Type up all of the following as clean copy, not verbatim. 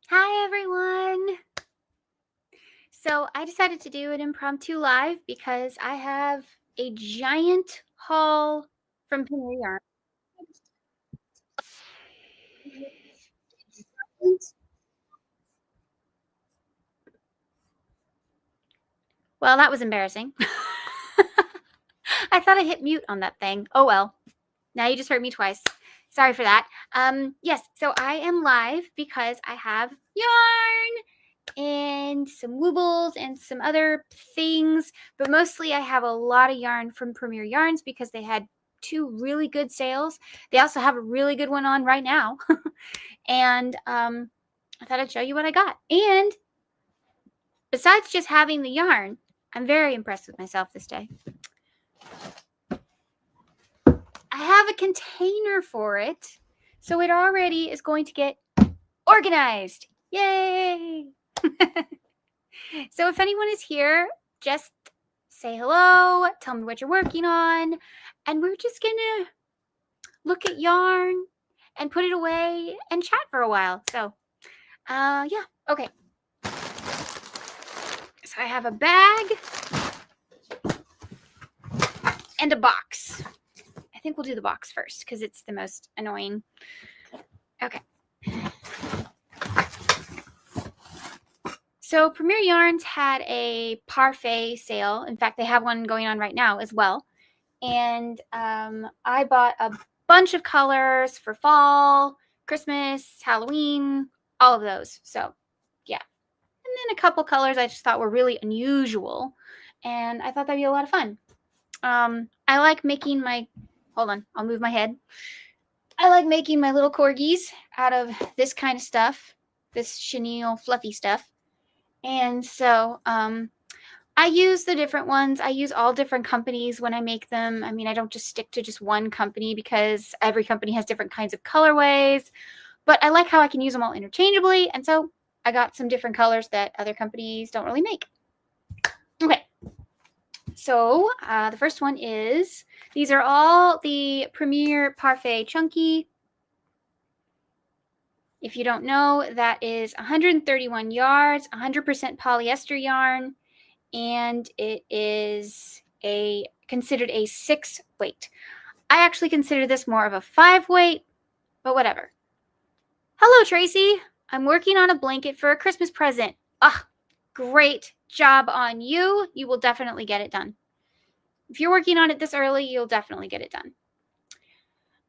Hi, everyone. So I decided to do an impromptu live because I have a giant haul from Premier Yarn. Well, that was embarrassing. I thought I hit mute on that thing. Oh, well. Now you just heard me twice. Sorry for that. Yes, so I am live because I have yarn and some woobles and some other things, but mostly I have a lot of yarn from Premier Yarns because they had 2 really good sales. They also have a really good one on right now. And I thought I'd show you what I got. And besides just having the yarn, I'm very impressed with myself this day. I have a container for it, so it already is going to get organized. Yay! So if anyone is here, just say hello, tell me what you're working on, and we're just gonna look at yarn and put it away and chat for a while. So yeah, okay. So I have a bag and a box. I think we'll do the box first because it's the most annoying. Okay. So Premier Yarns had a Parfait sale. In fact, they have one going on right now as well. And I bought a bunch of colors for fall, Christmas, Halloween, all of those. So yeah. And then a couple colors I just thought were really unusual. And I thought that'd be a lot of fun. I like making my, hold on, I'll move my head. I like making my little corgis out of this kind of stuff, this chenille fluffy stuff. And so I use the different ones. I use all different companies when I make them. I mean, I don't just stick to just one company because every company has different kinds of colorways. But I like how I can use them all interchangeably. And so I got some different colors that other companies don't really make. Okay. So the first one is, these are all the Premier Parfait Chunky. If you don't know, that is 131 yards, 100% polyester yarn, and it is considered a 6 weight. I actually consider this more of a 5 weight, but whatever. Hello, Tracy. I'm working on a blanket for a Christmas present. Ah, great job on you. You will definitely get it done. If you're working on it this early, you'll definitely get it done.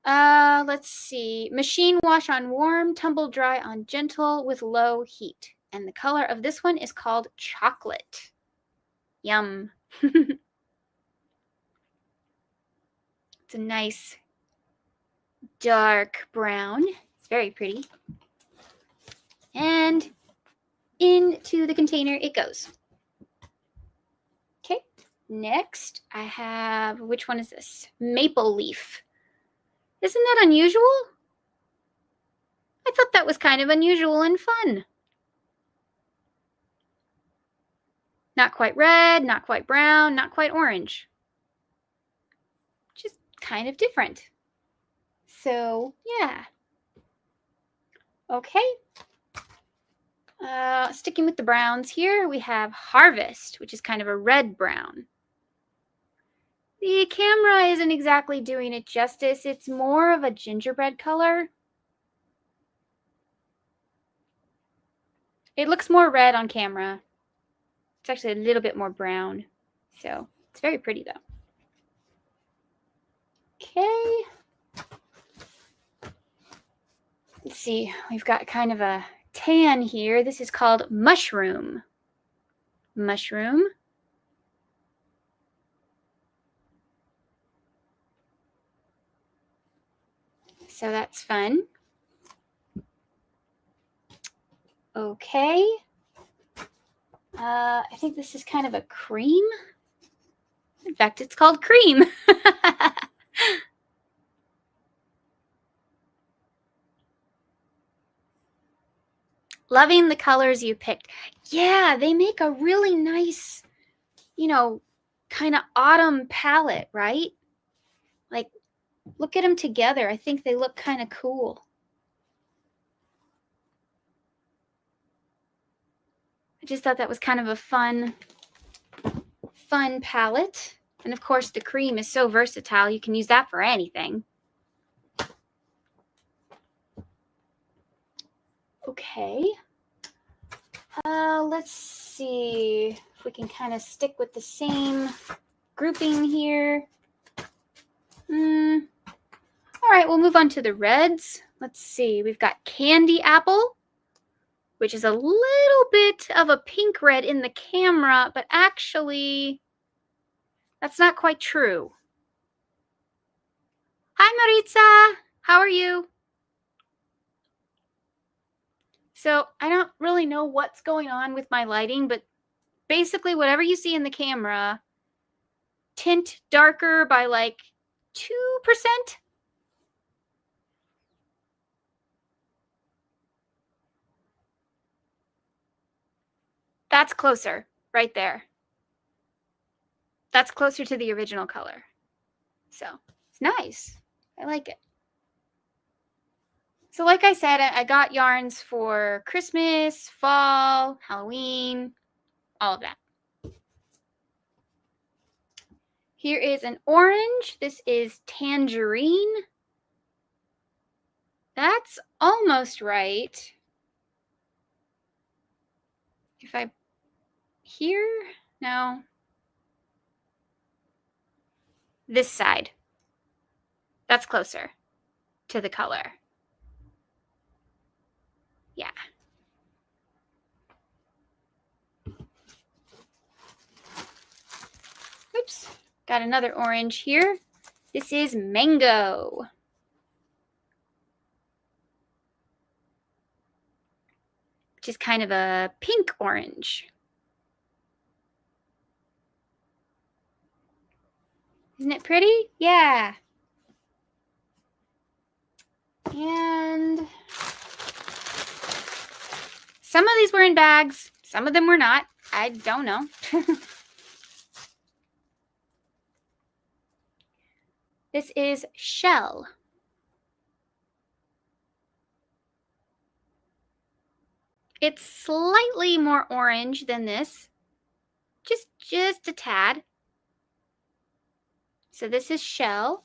Let's see. Machine wash on warm, tumble dry on gentle with low heat. And the color of this one is called chocolate. Yum. It's a nice dark brown. It's very pretty. And into the container it goes. Okay, next I have, which one is this? Maple leaf. Isn't that unusual? I thought that was kind of unusual and fun. Not quite red, not quite brown, not quite orange. Just kind of different. So, yeah. Okay. Sticking with the browns here, we have Harvest, which is kind of a red brown. The camera isn't exactly doing it justice. It's more of a gingerbread color. It looks more red on camera. It's actually a little bit more brown. So it's very pretty though. Okay. Let's see. We've got kind of a tan here. This is called Mushroom. Mushroom. So that's fun. Okay. I think this is kind of a cream. In fact, it's called Cream. Loving the colors you picked. Yeah, they make a really nice, you know, kind of autumn palette, right? Like, look at them together. I think they look kind of cool. I just thought that was kind of a fun palette. And of course the cream is so versatile. You can use that for anything. Okay. Let's see if we can kind of stick with the same grouping here. All right, we'll move on to the reds. Let's see. We've got Candy Apple, which is a little bit of a pink red in the camera, but actually that's not quite true. Hi, Maritza. How are you? So I don't really know what's going on with my lighting, but basically whatever you see in the camera, tint darker by like 2%. That's closer right there. That's closer to the original color. So it's nice. I like it. So like I said, I got yarns for Christmas, fall, Halloween, all of that. Here is an orange. This is tangerine. That's almost right. If I here, no. This side. That's closer to the color. Yeah. Oops. Got another orange here. This is mango. Which is kind of a pink orange. Isn't it pretty? Yeah. And some of these were in bags. Some of them were not. I don't know. This is Shell. It's slightly more orange than this. Just a tad. So this is Shell.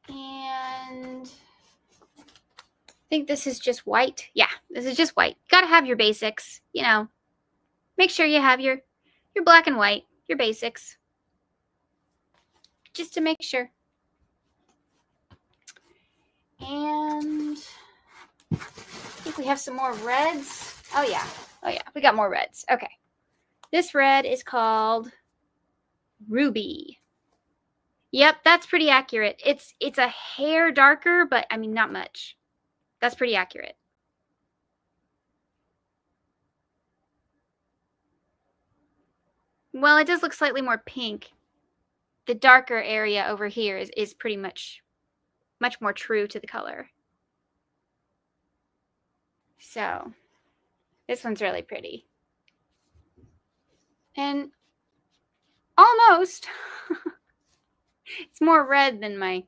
And I think this is just white. Yeah, this is just white. Gotta have your basics, you know. Make sure you have your black and white, your basics. Just to make sure. And I think we have some more reds. Oh yeah, we got more reds. Okay. This red is called Ruby. Yep, that's pretty accurate. It's a hair darker, but I mean, not much. That's pretty accurate. Well, it does look slightly more pink. The darker area over here is pretty much more true to the color. So this one's really pretty. And almost, it's more red than my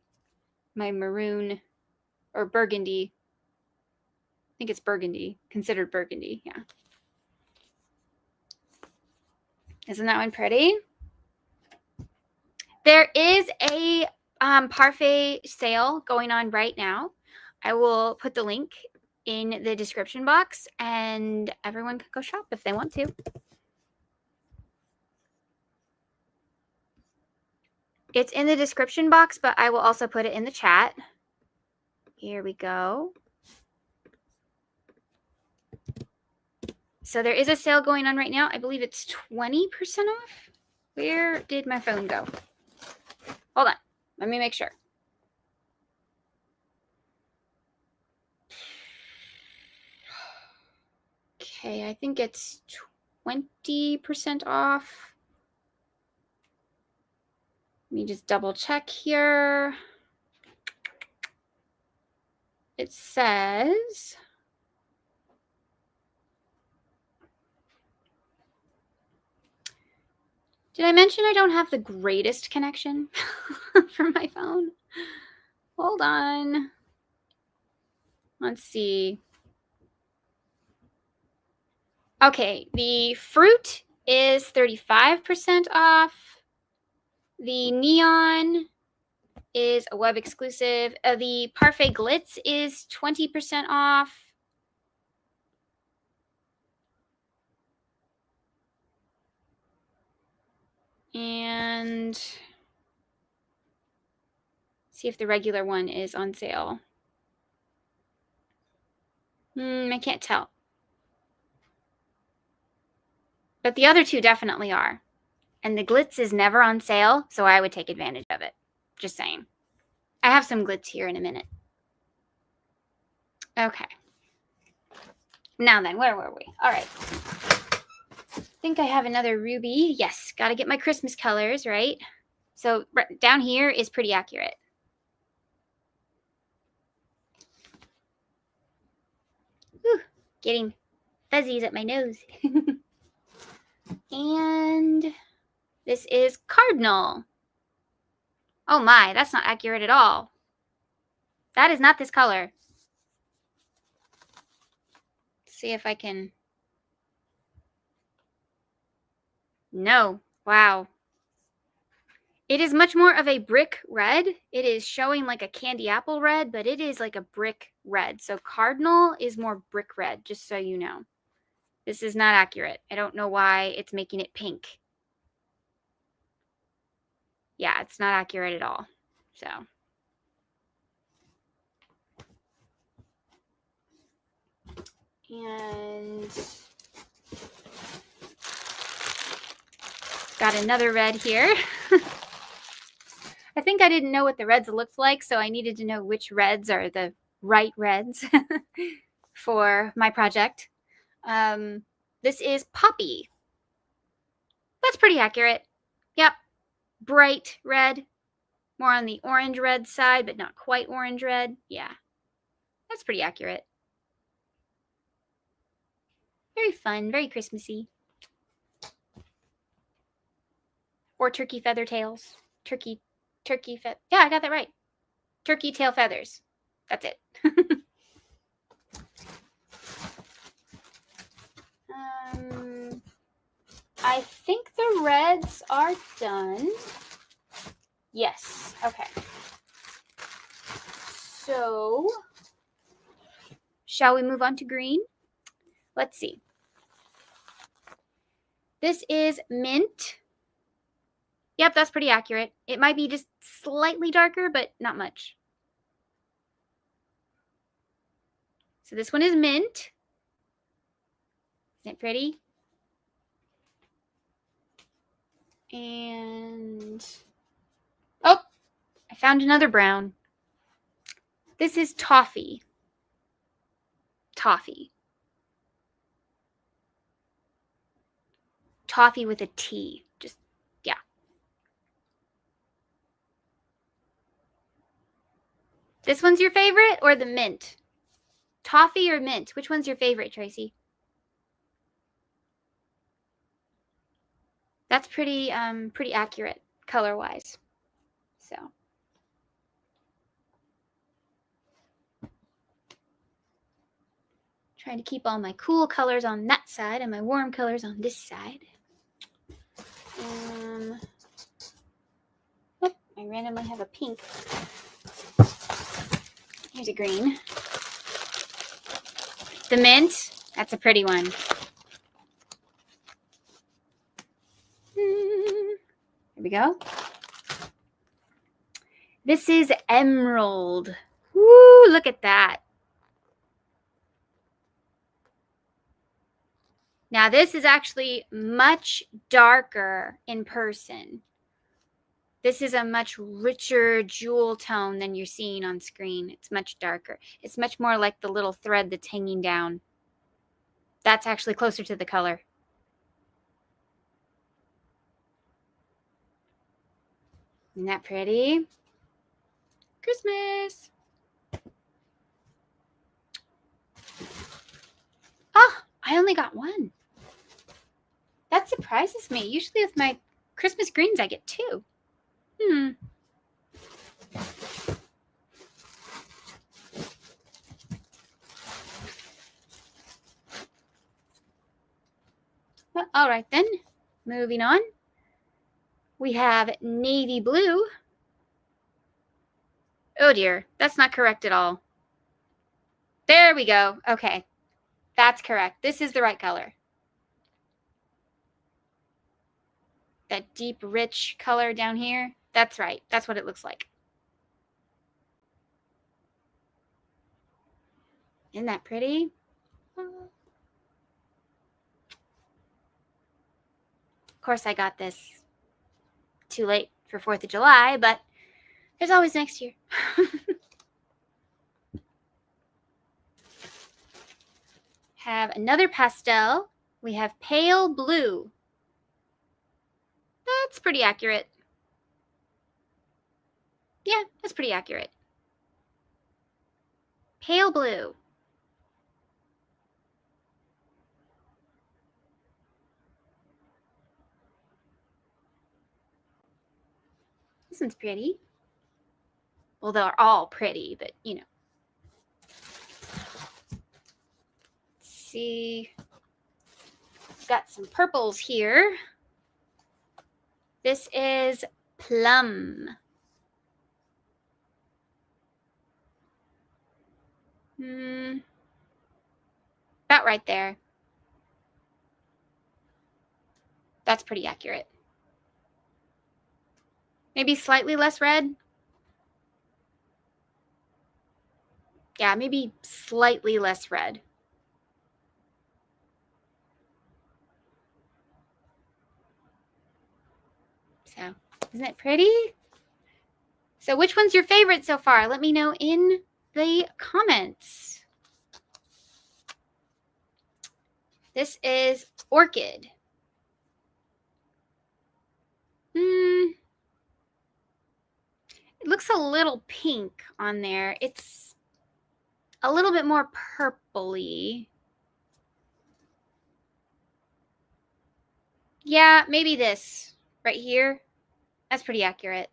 maroon or burgundy. I think it's burgundy, considered burgundy, yeah. Isn't that one pretty? There is a Parfait sale going on right now. I will put the link in the description box and everyone can go shop if they want to. It's in the description box, but I will also put it in the chat. Here we go. So there is a sale going on right now. I believe it's 20% off. Where did my phone go? Hold on. Let me make sure. Okay, I think it's 20% off. Let me just double check here. It says did I mention I don't have the greatest connection for my phone? Hold on. Let's see. Okay, the fruit is 35% off. The neon is a web exclusive. The Parfait Glitz is 20% off. And see if the regular one is on sale. I can't tell. But the other two definitely are. And the Glitz is never on sale, so I would take advantage of it. Just saying. I have some Glitz here in a minute. Okay. Now then, where were we? All right. I think I have another ruby. Yes, got to get my Christmas colors, right? So down here is pretty accurate. Whew, getting fuzzies at my nose. And this is Cardinal. Oh my, that's not accurate at all. That is not this color. Let's see if I can. No. Wow. It is much more of a brick red. It is showing like a candy apple red, but it is like a brick red. So Cardinal is more brick red, just so you know. This is not accurate. I don't know why it's making it pink. Yeah, it's not accurate at all. So. And got another red here. I think I didn't know what the reds looked like, so I needed to know which reds are the right reds for my project. This is Poppy. That's pretty accurate. Yep. Bright red. More on the orange red side, but not quite orange red. Yeah. That's pretty accurate. Very fun. Very Christmassy. Or turkey feather tails. Turkey yeah, I got that right. Turkey tail feathers. That's it. I think the reds are done. Yes. Okay. So, shall we move on to green? Let's see. This is mint. Yep, that's pretty accurate. It might be just slightly darker, but not much. So this one is mint. Isn't it pretty? And oh, I found another brown. This is toffee. Toffee. Toffee with a T. Just, yeah. This one's your favorite or the mint? Toffee or mint? Which one's your favorite, Tracy? That's pretty accurate color-wise. So. Trying to keep all my cool colors on that side and my warm colors on this side. Oh, I randomly have a pink. Here's a green. The mint, that's a pretty one. Here we go. This is emerald. Woo, look at that. Now this is actually much darker in person. This is a much richer jewel tone than you're seeing on screen. It's much darker. It's much more like the little thread that's hanging down. That's actually closer to the color. Isn't that pretty? Christmas. Oh, I only got one. That surprises me. Usually with my Christmas greens, I get two. All right then, moving on. We have navy blue. Oh dear, that's not correct at all. There we go. Okay, that's correct. This is the right color. That deep, rich color down here. That's right. That's what it looks like. Isn't that pretty? Of course, I got this too late for 4th of July, but there's always next year. Have another pastel. We have pale blue. That's pretty accurate. Yeah, that's pretty accurate. Pale blue. This one's pretty. Well, they're all pretty, but you know. Let's see. Got some purples here. This is plum. About right there. That's pretty accurate. Maybe slightly less red. Yeah, maybe slightly less red. So, isn't it pretty? So which one's your favorite so far? Let me know in the comments. This is orchid. It looks a little pink on there. It's a little bit more purpley. Yeah, maybe this right here. That's pretty accurate.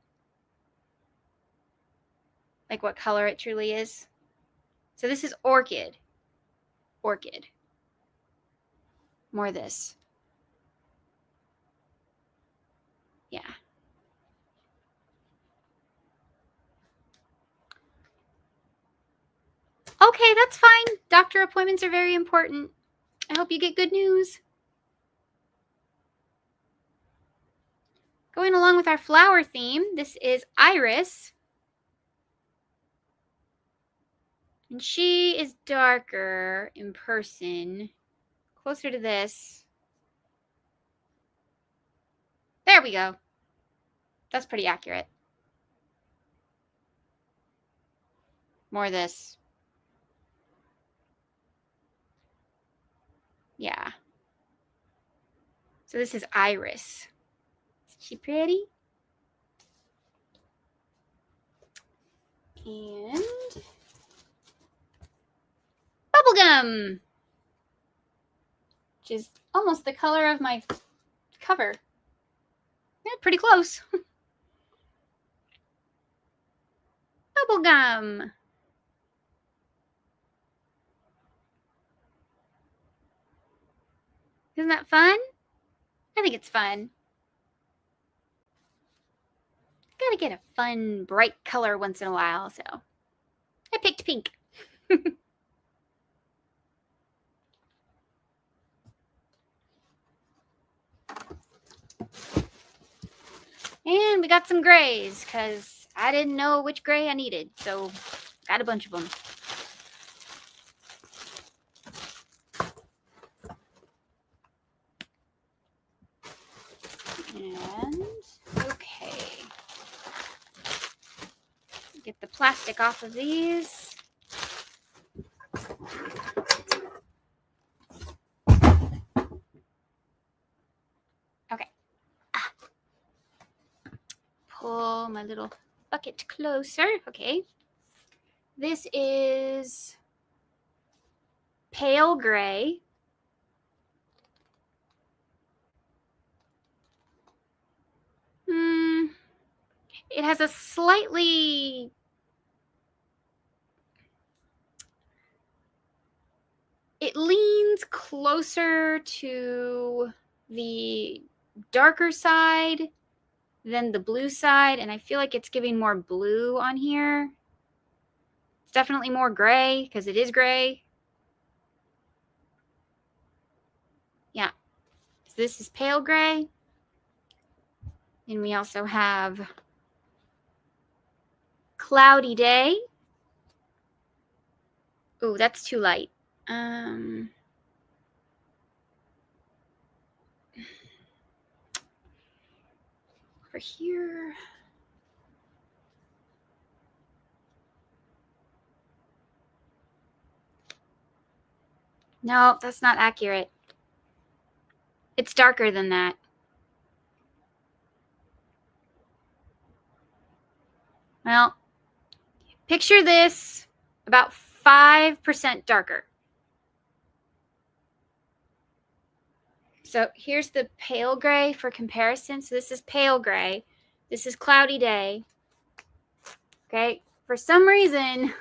Like what color it truly is. So this is orchid. Orchid. More of this. Yeah. Okay, that's fine. Doctor appointments are very important. I hope you get good news. Going along with our flower theme, this is Iris. And she is darker in person. Closer to this. There we go. That's pretty accurate. More of this. Yeah. So this is Iris. Is she pretty? And bubblegum, which is almost the color of my cover. Yeah, pretty close. Bubblegum. Isn't that fun? I think it's fun. Gotta get a fun, bright color once in a while, so I picked pink. And we got some grays, because I didn't know which gray I needed, so got a bunch of them. And, okay. Get the plastic off of these. Okay. Pull my little bucket closer. Okay. This is pale gray. It has a slightly it leans closer to the darker side than the blue side, and I feel like it's giving more blue on here. It's definitely more gray because it is gray. Yeah, so this is pale gray. And we also have Cloudy Day. Oh, that's too light. Over here. No, that's not accurate. It's darker than that. Well, picture this about 5% darker. So here's the pale gray for comparison. So this is pale gray. This is Cloudy Day. Okay, for some reason,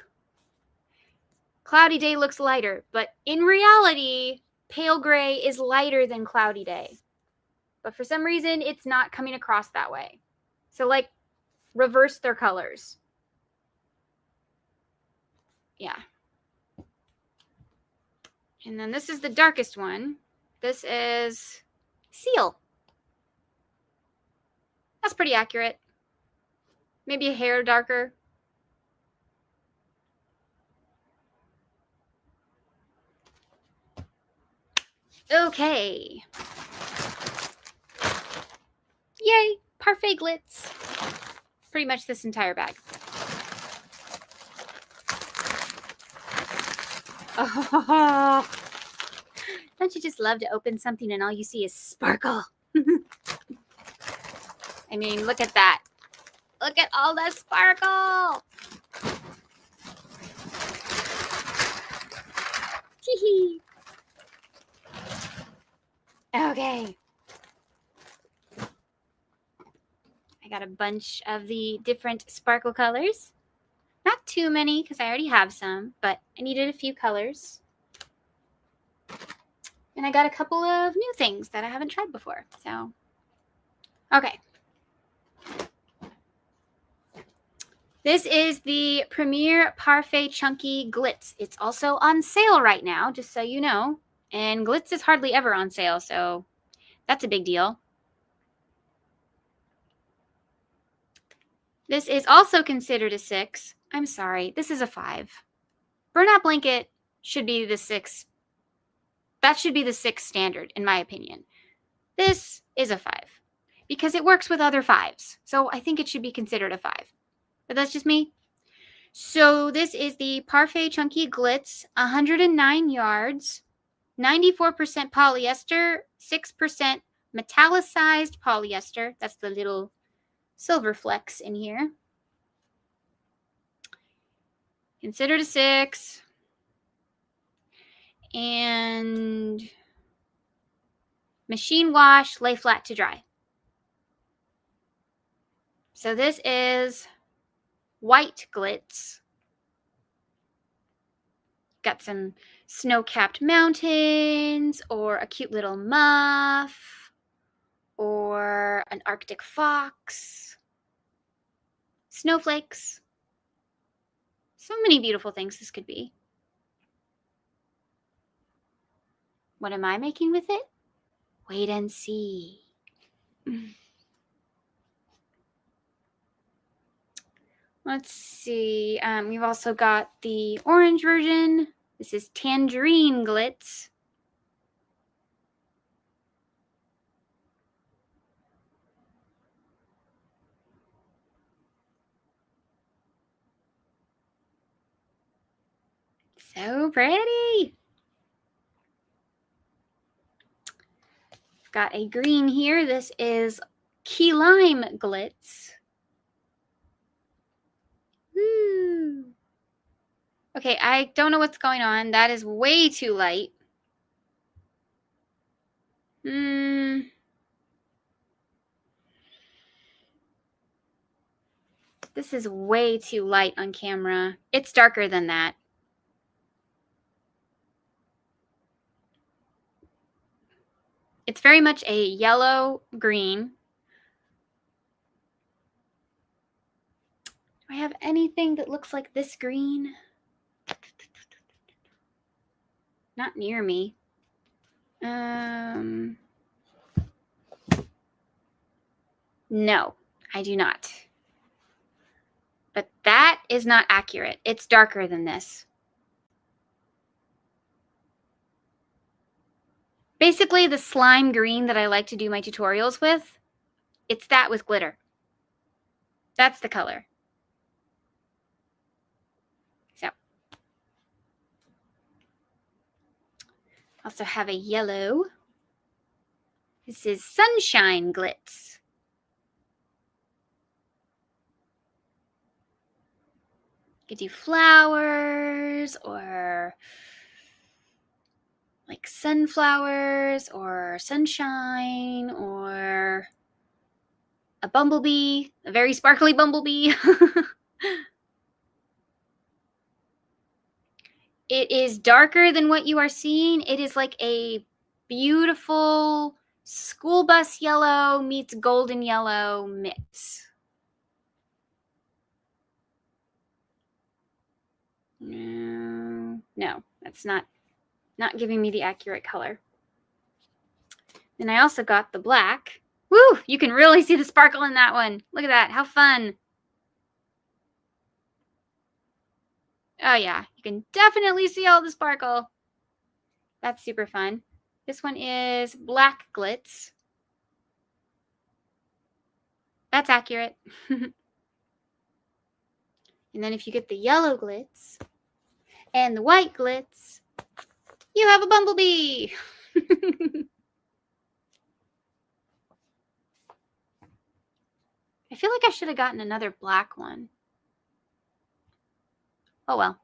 Cloudy Day looks lighter, but in reality, pale gray is lighter than Cloudy Day. But for some reason, it's not coming across that way. So like, reverse their colors. Yeah. And then this is the darkest one. This is Seal. That's pretty accurate. Maybe a hair darker. Okay. Yay, Parfait Glitz. Pretty much this entire bag. Oh, don't you just love to open something and all you see is sparkle? I mean, look at that. Look at all that sparkle. Tee-hee. Okay. I got a bunch of the different sparkle colors. Not too many because I already have some, but I needed a few colors. And I got a couple of new things that I haven't tried before. So, okay. This is the Premier Parfait Chunky Glitz. It's also on sale right now, just so you know. And Glitz is hardly ever on sale, so that's a big deal. This is also considered a 6. I'm sorry, this is a 5. Burnout Blanket should be the 6. That should be the 6 standard, in my opinion. This is a 5 because it works with other 5s. So I think it should be considered a 5. But that's just me. So this is the Parfait Chunky Glitz, 109 yards, 94% polyester, 6% metallicized polyester. That's the little silver flecks in here. Considered a 6. And machine wash, lay flat to dry. So this is white glitz. Got some snow-capped mountains, or a cute little muff, or an Arctic fox, snowflakes. So many beautiful things this could be. What am I making with it? Wait and see. Let's see. We've also got the orange version. This is Tangerine Glitz. So pretty. Got a green here. This is Key Lime Glitz. Woo. Okay, I don't know what's going on. That is way too light. This is way too light on camera. It's darker than that. It's very much a yellow green. Do I have anything that looks like this green? Not near me. No, I do not. But that is not accurate. It's darker than this. Basically, the slime green that I like to do my tutorials with, it's that with glitter. That's the color. So, also have a yellow. This is Sunshine Glitz. You could do flowers or like sunflowers or sunshine or a bumblebee, a very sparkly bumblebee. It is darker than what you are seeing. It is like a beautiful school bus yellow meets golden yellow mix. No, that's not giving me the accurate color. Then I also got the black. Woo! You can really see the sparkle in that one. Look at that. How fun. Oh yeah, you can definitely see all the sparkle. That's super fun. This one is black glitz. That's accurate. And then if you get the yellow glitz and the white glitz, you have a bumblebee. I feel like I should have gotten another black one. Oh well.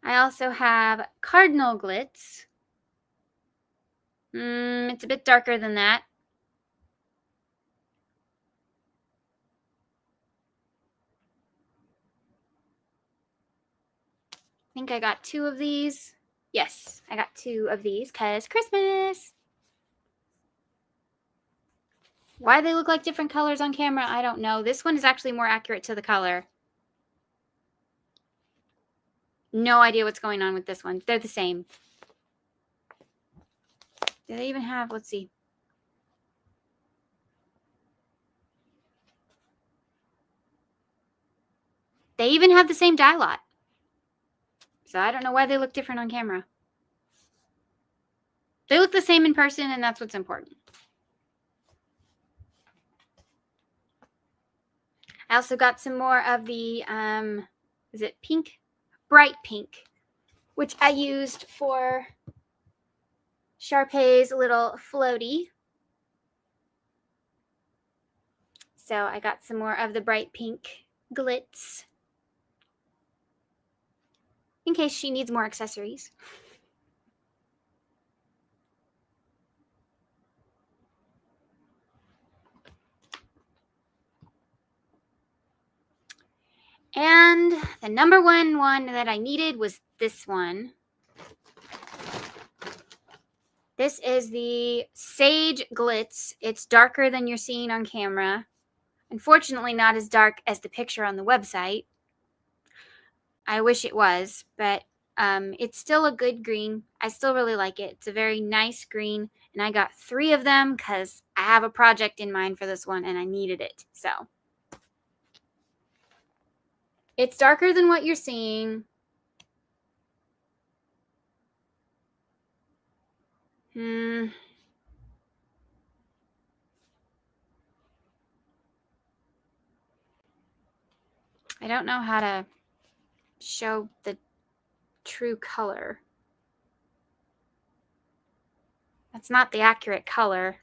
I also have cardinal glitz. It's a bit darker than that. I think I got 2 of these. Yes, I got 2 of these because Christmas. Why they look like different colors on camera, I don't know. This one is actually more accurate to the color. No idea what's going on with this one. They're the same. Do they even have, let's see. They even have the same dye lot. So I don't know why they look different on camera. They look the same in person, and that's what's important. I also got some more of the, is it pink? Bright pink, which I used for Sharpay's little floaty. So I got some more of the bright pink glitz in case she needs more accessories. And the number one that I needed was this one. This is the Sage Glitz. It's darker than you're seeing on camera. Unfortunately, not as dark as the picture on the website. I wish it was, but it's still a good green. I still really like it. It's a very nice green, and I got 3 of them because I have a project in mind for this one, and I needed it. So it's darker than what you're seeing. I don't know how to show the true color. That's not the accurate color.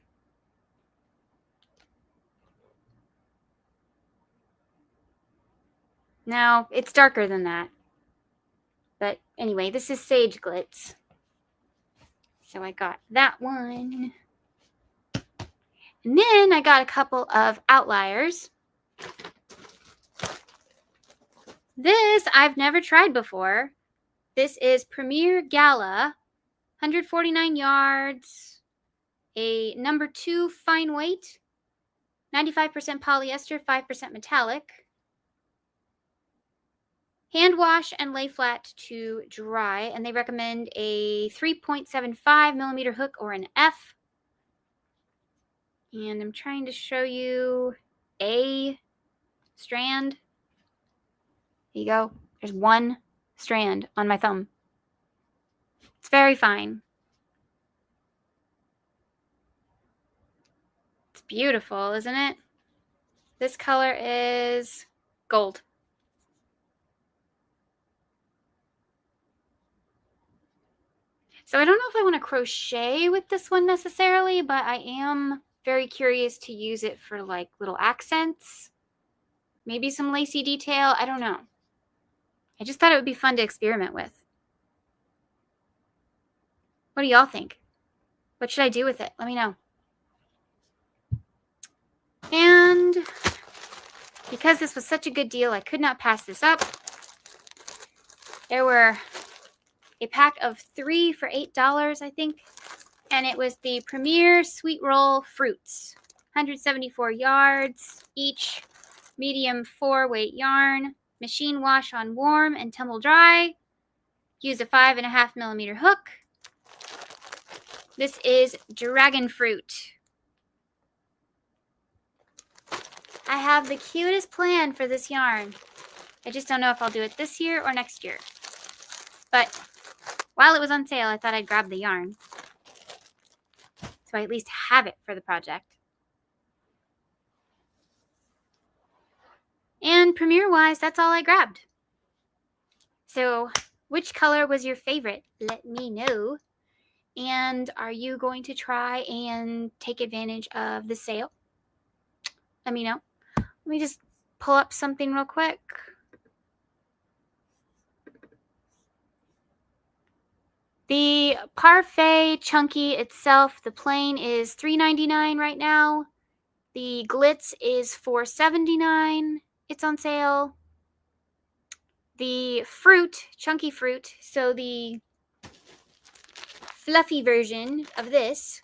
No, it's darker than that. But anyway, this is Sage Glitz. So I got that one. And then I got a couple of outliers. This I've never tried before. This is Premier Gala 149 yards, a number 2 fine weight, 95% polyester, 5% metallic. Hand wash and lay flat to dry, and they recommend a 3.75 millimeter hook or an F. And I'm trying to show you a strand. There you go. There's one strand on my thumb. It's very fine. It's beautiful, isn't it? This color is gold. So I don't know if I want to crochet with this one necessarily, but I am very curious to use it for like little accents. Maybe some lacy detail. I don't know. I just thought it would be fun to experiment with. What do y'all think? What should I do with it? Let me know. And because this was such a good deal, I could not pass this up. There were a pack of 3 for $8, I think. And it was the Premier Sweet Roll Fruits. 174 yards each. Medium 4-weight yarn. Machine wash on warm and tumble dry. Use a 5.5 millimeter hook. This is dragon fruit. I have the cutest plan for this yarn. I just don't know if I'll do it this year or next year. But while it was on sale, I thought I'd grab the yarn, so I at least have it for the project. And Premier-wise, that's all I grabbed. So which color was your favorite? Let me know. And are you going to try and take advantage of the sale? Let me know. Let me just pull up something real quick. The Parfait Chunky itself, the plain is $3.99 right now. The Glitz is $4.79. It's on sale. The fruit, chunky fruit, so the fluffy version of this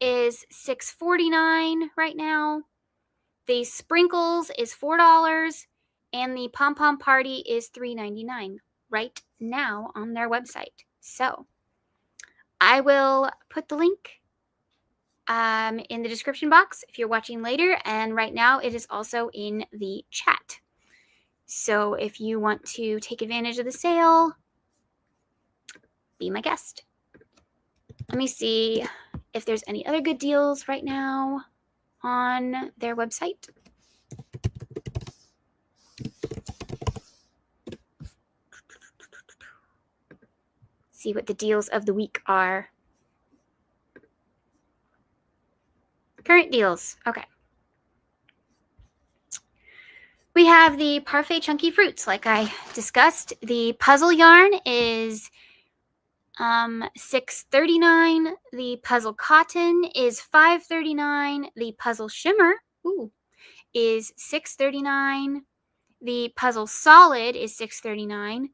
is $6.49 right now. The sprinkles is $4, and the Pom Pom Party is $3.99 right now on their website. So I will put the link in the description box if you're watching later, and right now it is also in the chat. So if you want to take advantage of the sale, be my guest. Let me see if there's any other good deals right now on their website. See what the deals of the week are. Current deals. Okay. We have the Parfait Chunky Fruits, like I discussed. The puzzle yarn is $6.39. The puzzle cotton is $5.39. The puzzle shimmer is $6.39. The puzzle solid is $6.39.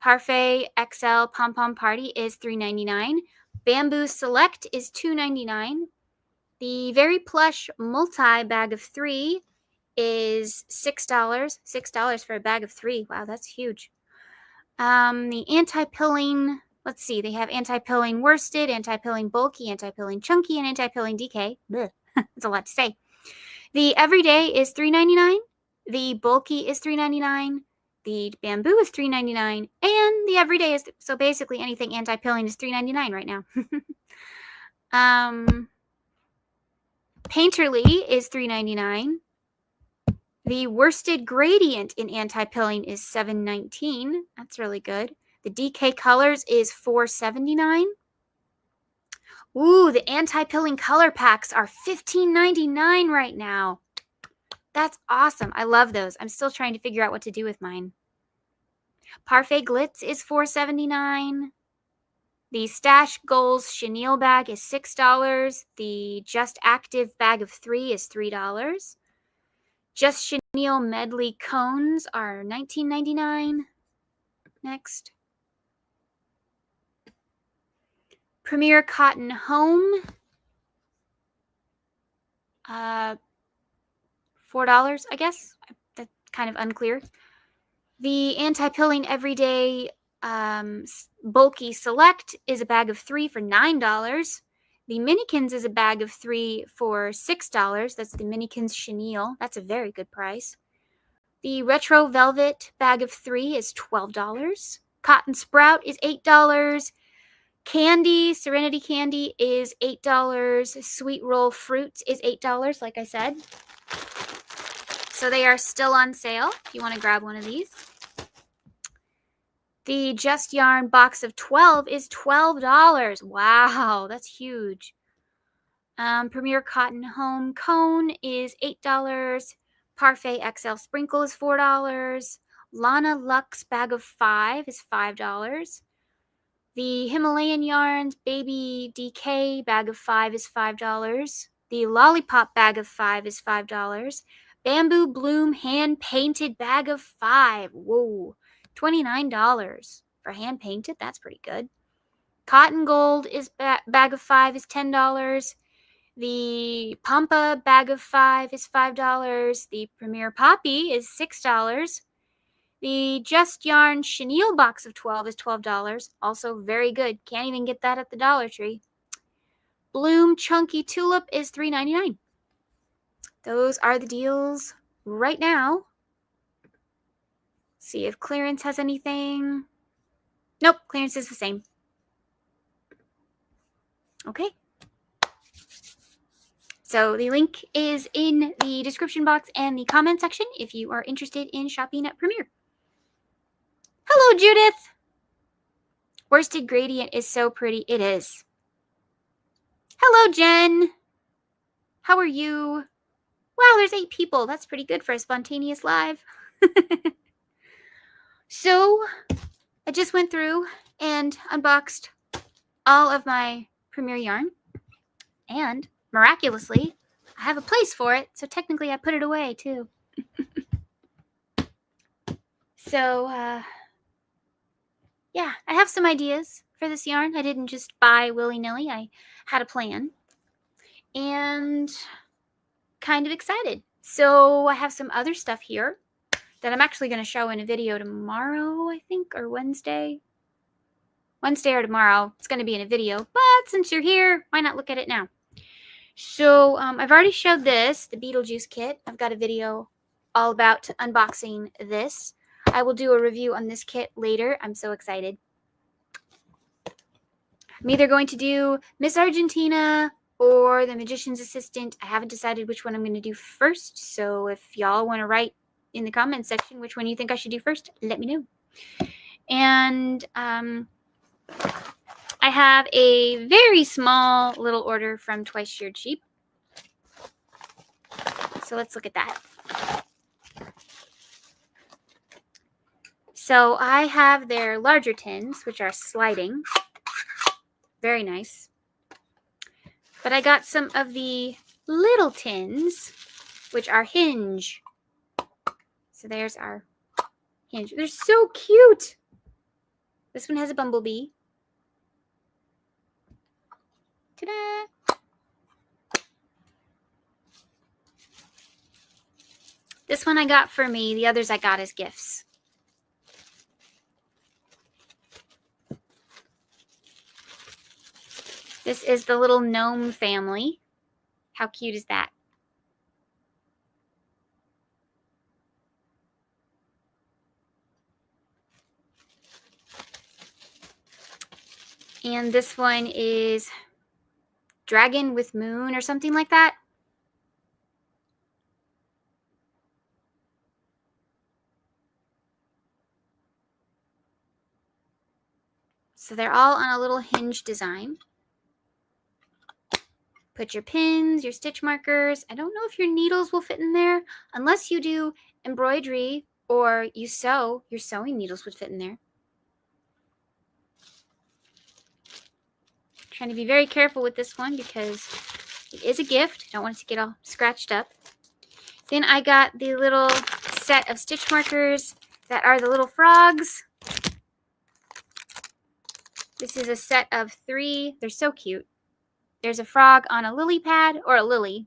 Parfait XL Pom Pom Party is $3.99. Bamboo Select is $2.99. The Very Plush Multi Bag of 3 is $6. $6 for a bag of 3. Wow, that's huge. The anti-pilling, let's see, they have anti-pilling worsted, anti-pilling bulky, anti-pilling chunky, and anti-pilling DK. That's a lot to say. The everyday is $3.99. The bulky is $3.99. The bamboo is $3.99. And the everyday is, so basically anything anti-pilling is $3.99 right now. Painterly is $3.99. The worsted gradient in anti-pilling is $7.19. That's really good. The DK colors is $4.79. Ooh, the anti-pilling color packs are $15.99 right now. That's awesome. I love those. I'm still trying to figure out what to do with mine. Parfait Glitz is $4.79. The Stash Goals chenille bag is $6. The Just Active bag of 3 is $3. Just Chenille Medley cones are $19.99. Next. Premier Cotton Home, $4, I guess. That's kind of unclear. The Anti-Pilling Everyday Bulky Select is a bag of 3 for $9. The Minikins is a bag of 3 for $6. That's the Minikins Chenille. That's a very good price. The Retro Velvet bag of 3 is $12. Cotton Sprout is $8. Candy, Serenity Candy is $8. Sweet Roll Fruits is $8, like I said. So they are still on sale if you want to grab one of these. The Just Yarn box of 12 is $12. Wow, that's huge. Premier Cotton Home Cone is $8. Parfait XL Sprinkle is $4. Lana Luxe bag of 5 is $5. The Himalayan Yarns Baby DK bag of 5 is $5. The Lollipop bag of 5 is $5. Bamboo Bloom hand painted bag of 5. Whoa, $29 for hand painted. That's pretty good. Cotton Gold is bag of 5 is $10. The Pampa bag of 5 is $5. The Premier Poppy is $6. The Just Yarn Chenille box of 12 is $12. Also very good. Can't even get that at the Dollar Tree. Bloom Chunky Tulip is $3.99. Those are the deals right now. See if clearance has anything. Nope, clearance is the same. Okay. So the link is in the description box and the comment section if you are interested in shopping at Premier. Hello, Judith. Worsted Gradient is so pretty. It is. Hello, Jen. How are you? Wow, there's 8 people. That's pretty good for a spontaneous live. So, I just went through and unboxed all of my Premier yarn. And, miraculously, I have a place for it. So, technically, I put it away, too. So, yeah, I have some ideas for this yarn. I didn't just buy willy-nilly. I had a plan. And kind of excited. So I have some other stuff here that I'm actually going to show in a video tomorrow, I think, or Wednesday. Wednesday or tomorrow. It's going to be in a video. But since you're here, why not look at it now? So I've already showed this, the Beetlejuice kit. I've got a video all about unboxing this. I will do a review on this kit later. I'm so excited. I'm either going to do Miss Argentina or the Magician's Assistant. I haven't decided which one I'm going to do first. So if y'all want to write in the comments section which one you think I should do first, let me know. And I have a very small little order from Twice Sheared Sheep. So let's look at that. So I have their larger tins, which are sliding. Very nice. But I got some of the little tins, which are hinge. So there's our hinge. They're so cute. This one has a bumblebee. Ta-da! This one I got for me. The others I got as gifts. This is the little gnome family. How cute is that? And this one is Dragon with Moon or something like that. So they're all on a little hinge design. Put your pins, your stitch markers. I don't know if your needles will fit in there. Unless you do embroidery or you sew, your sewing needles would fit in there. Trying to be very careful with this one because it is a gift. I don't want it to get all scratched up. Then I got the little set of stitch markers that are the little frogs. This is a set of 3. They're so cute. There's a frog on a lily pad, or a lily.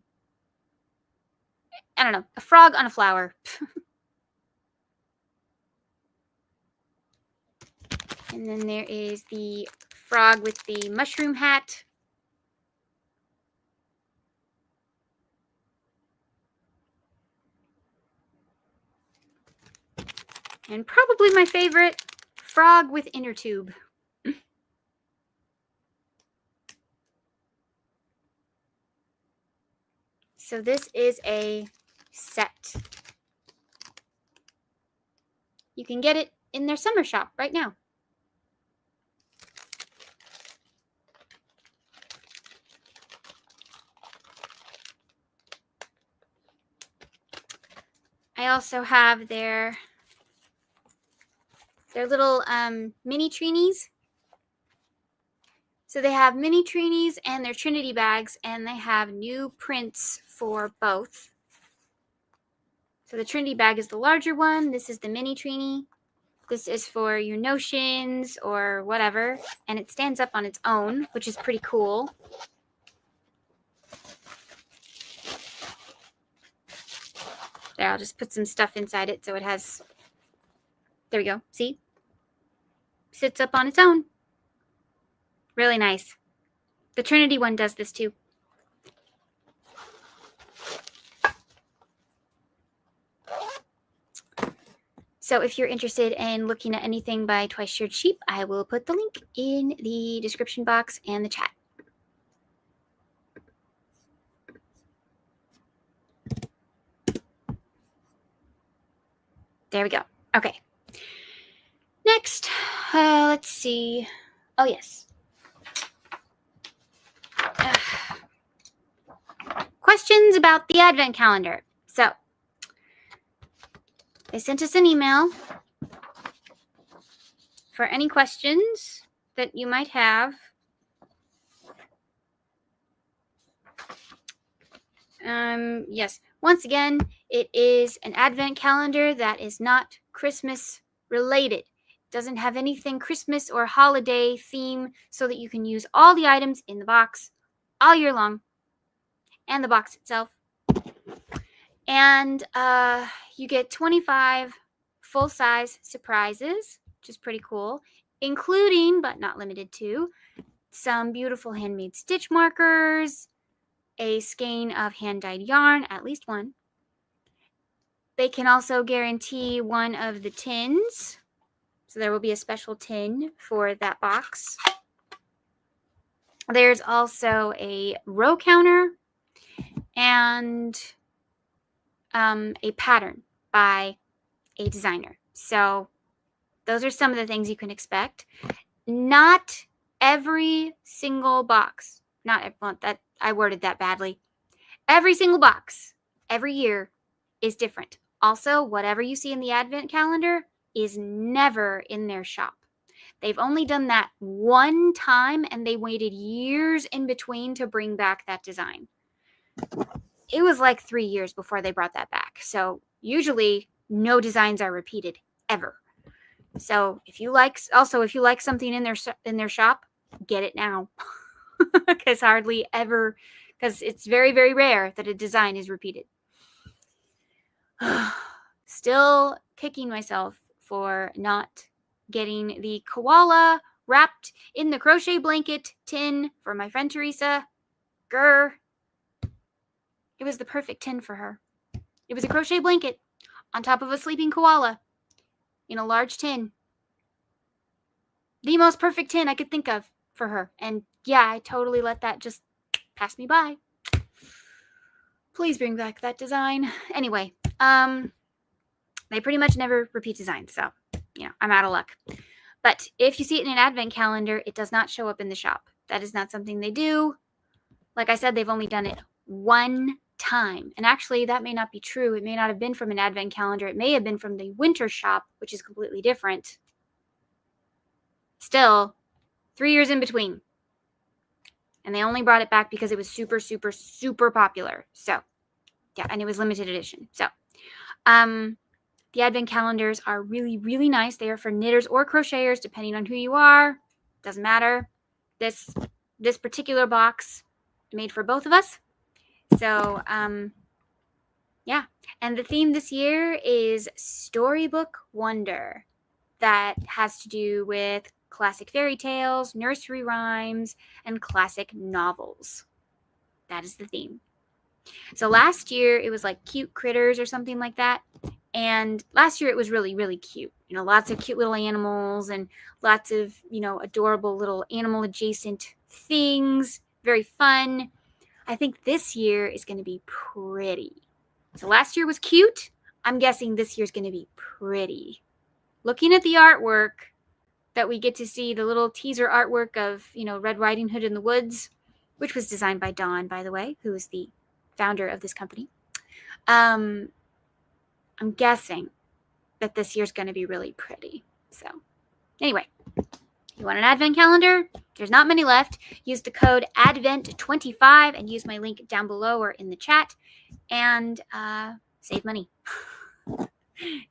I don't know, a frog on a flower. And then there is the frog with the mushroom hat. And probably my favorite, frog with inner tube. So this is a set. You can get it in their summer shop right now. I also have their little mini Trinies. So they have mini Trinies and their Trinity bags, and they have new prints for both. So the Trinity bag is the larger one. This is the mini Trini. This is for your notions or whatever, and it stands up on its own, which is pretty cool. There, I'll just put some stuff inside it so it has, there we go, see? Sits up on its own. Really nice. The Trinity one does this too. So if you're interested in looking at anything by Twice Sheared Sheep, I will put the link in the description box and the chat. There we go. Okay. Next, let's see. Oh, yes. Questions about the Advent calendar. So, they sent us an email for any questions that you might have. Yes, once again, it is an Advent calendar that is not Christmas related. It doesn't have anything Christmas or holiday theme, so that you can use all the items in the box all year long, and the box itself. And you get 25 full-size surprises, which is pretty cool, including, but not limited to, some beautiful handmade stitch markers, a skein of hand-dyed yarn, at least one. They can also guarantee one of the tins, so there will be a special tin for that box. There's also a row counter and a pattern by a designer. So those are some of the things you can expect. Not every single box, I worded that badly. Every single box, every year is different. Also, whatever you see in the Advent calendar is never in their shop. They've only done that one time, and they waited years in between to bring back that design. It was like 3 years before they brought that back. So usually no designs are repeated ever. So if you like something in their shop, get it now. Because it's very, very rare that a design is repeated. Still kicking myself for not getting the koala wrapped in the crochet blanket tin for my friend Teresa. Grr. It was the perfect tin for her. It was a crochet blanket on top of a sleeping koala in a large tin. The most perfect tin I could think of for her. And yeah, I totally let that just pass me by. Please bring back that design. Anyway, they pretty much never repeat designs, so, I'm out of luck. But if you see it in an Advent calendar, it does not show up in the shop. That is not something they do. Like I said, they've only done it one time. And actually, that may not be true. It may not have been from an Advent calendar. It may have been from the winter shop, which is completely different. Still, 3 years in between. And they only brought it back because it was super, super, super popular. So, yeah, and it was limited edition. So, the Advent calendars are really, really nice. They are for knitters or crocheters, depending on who you are. Doesn't matter. This particular box made for both of us. So, yeah. And the theme this year is Storybook Wonder. That has to do with classic fairy tales, nursery rhymes, and classic novels. That is the theme. So last year it was like cute critters or something like that. And last year it was really, really cute. You know, lots of cute little animals and lots of, you know, adorable little animal adjacent things. Very fun. I think this year is going to be pretty. So last year was cute. I'm guessing this year's going to be pretty. Looking at the artwork that we get to see, the little teaser artwork of, you know, Red Riding Hood in the Woods, which was designed by Dawn, by the way, who is the founder of this company. I'm guessing that this year's going to be really pretty. So anyway, you want an advent calendar? There's not many left. Use the code ADVENT25 and use my link down below or in the chat and save money.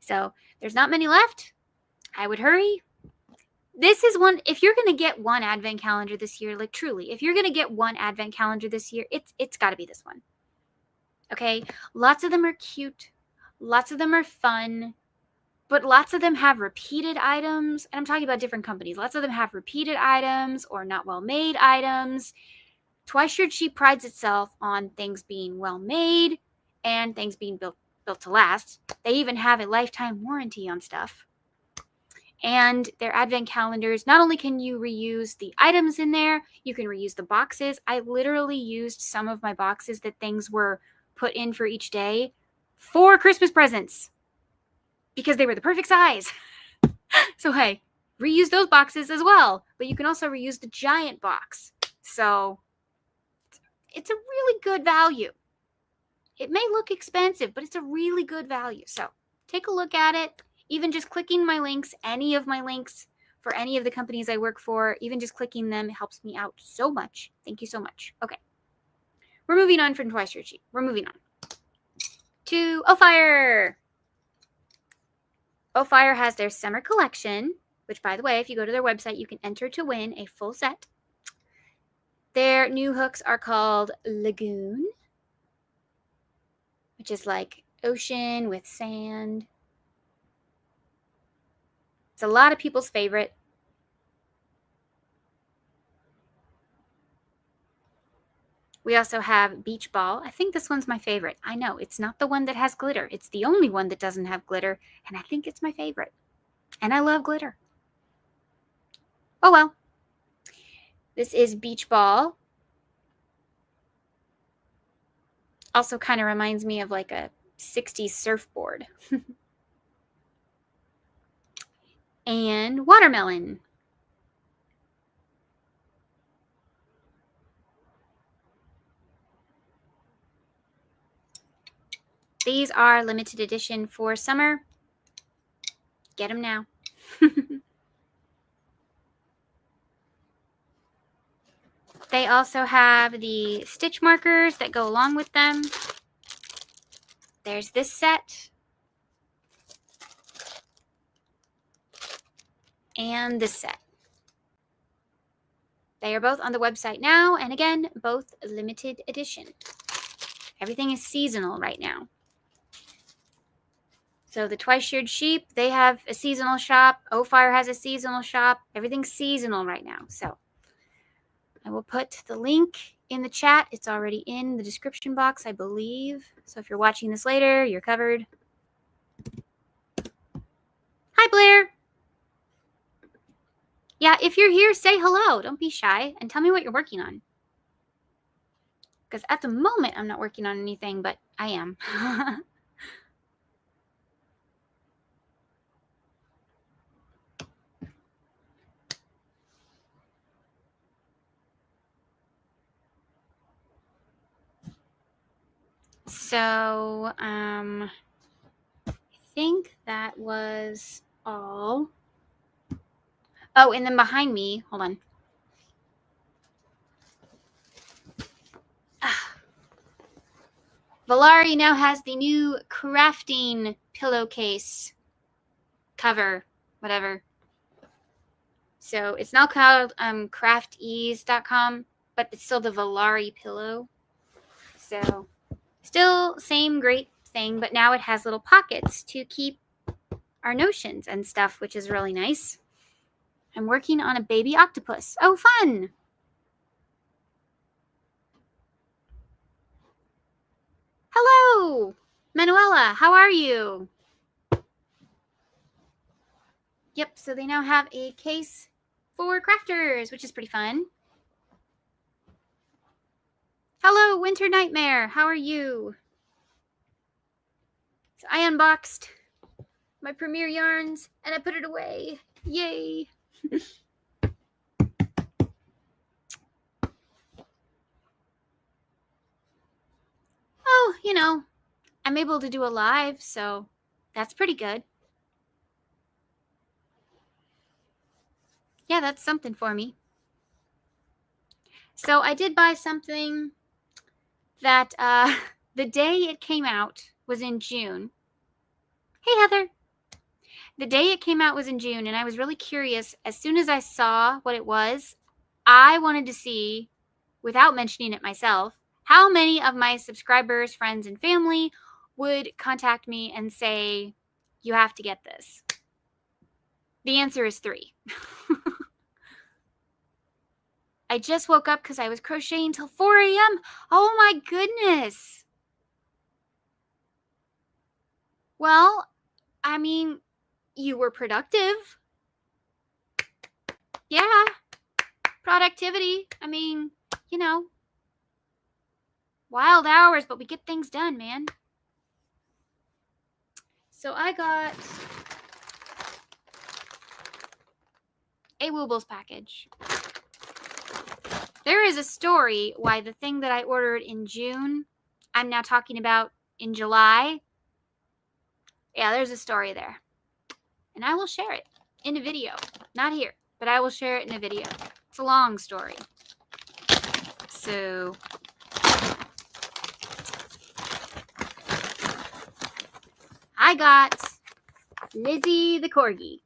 So there's not many left. I would hurry. This is one, if you're going to get one advent calendar this year, like truly, if you're going to get one advent calendar this year, it's got to be this one. Okay? Lots of them are cute. Lots of them are fun. But lots of them have repeated items. And I'm talking about different companies. Lots of them have repeated items or not well-made items. Twice Sheared Sheep prides itself on things being well-made and things being built to last. They even have a lifetime warranty on stuff. And their advent calendars, not only can you reuse the items in there, you can reuse the boxes. I literally used some of my boxes that things were put in for each day for Christmas presents because they were the perfect size. So hey, reuse those boxes as well. But you can also reuse the giant box. So it's a really good value. It may look expensive, but it's a really good value. So take a look at it. Even just clicking my links, any of my links for any of the companies I work for, even just clicking them helps me out so much. Thank you so much. Okay. We're moving on from Twice Sheared Sheep. We're moving on to OPhire. OPhire has their summer collection, which, by the way, if you go to their website, you can enter to win a full set. Their new hooks are called Lagoon, which is like ocean with sand. It's a lot of people's favorite. We also have Beach Ball. I think this one's my favorite. I know, it's not the one that has glitter. It's the only one that doesn't have glitter, and I think it's my favorite. And I love glitter. Oh well. This is Beach Ball. Also kind of reminds me of like a 60s surfboard. And Watermelon. These are limited edition for summer. Get them now. They also have the stitch markers that go along with them. There's this set. And this set. They are both on the website now, and again, both limited edition. Everything is seasonal right now. So the Twice Sheared Sheep, they have a seasonal shop. OPhire has a seasonal shop. Everything's seasonal right now. So I will put the link in the chat. It's already in the description box, I believe. So if you're watching this later, you're covered. Hi, Blair. Yeah, if you're here, say hello. Don't be shy and tell me what you're working on. Because at the moment, I'm not working on anything, but I am. So, I think that was all. Oh, and then behind me, hold on. VALARI now has the new crafting pillowcase cover, whatever. So it's now called craftease.com, but it's still the VALARI pillow. So still same great thing, but now it has little pockets to keep our notions and stuff, which is really nice. I'm working on a baby octopus. Oh, fun! Hello, Manuela. How are you? Yep, so they now have a case for crafters, which is pretty fun. Hello, Winter Nightmare. How are you? So I unboxed my Premier yarns and I put it away. Yay! Oh, you know, I'm able to do a live, so that's pretty good. Yeah, that's something for me. So I did buy something that the day it came out was in June. Hey, Heather. The day it came out was in June, and I was really curious. As soon as I saw what it was, I wanted to see, without mentioning it myself, how many of my subscribers, friends, and family would contact me and say, you have to get this. The answer is 3. I just woke up because I was crocheting till 4 a.m. Oh my goodness. Well, I mean, you were productive. Yeah. Productivity. I mean, you know, wild hours, but we get things done, man. So I got a Woobles package. There is a story why the thing that I ordered in June, I'm now talking about in July. Yeah, there's a story there. And I will share it in a video. Not here, but I will share it in a video. It's a long story. So I got Lizzy the Corgi.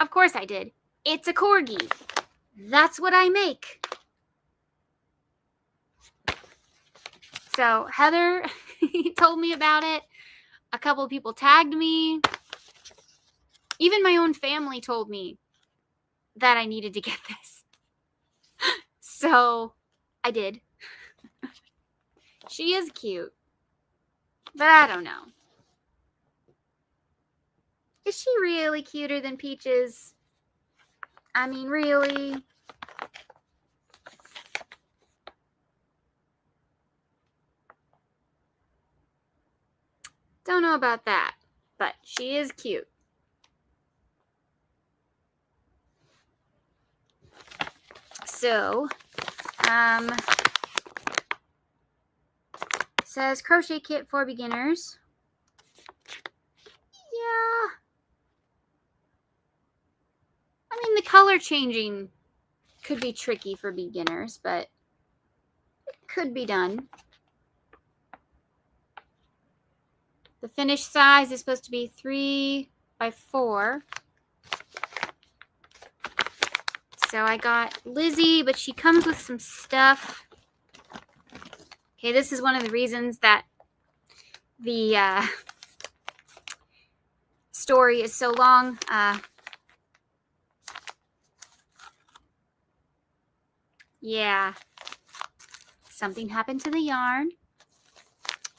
Of course I did. It's a Corgi. That's what I make. So Heather told me about it. A couple of people tagged me. Even my own family told me that I needed to get this. So I did. She is cute. But I don't know. Is she really cuter than Peaches? I mean, really? Don't know about that, but she is cute. So, says crochet kit for beginners. Yeah. I mean, the color changing could be tricky for beginners, but it could be done. The finished size is supposed to be 3 by 4. So I got Lizzy, but she comes with some stuff. Okay, this is one of the reasons that the story is so long. Yeah, something happened to the yarn.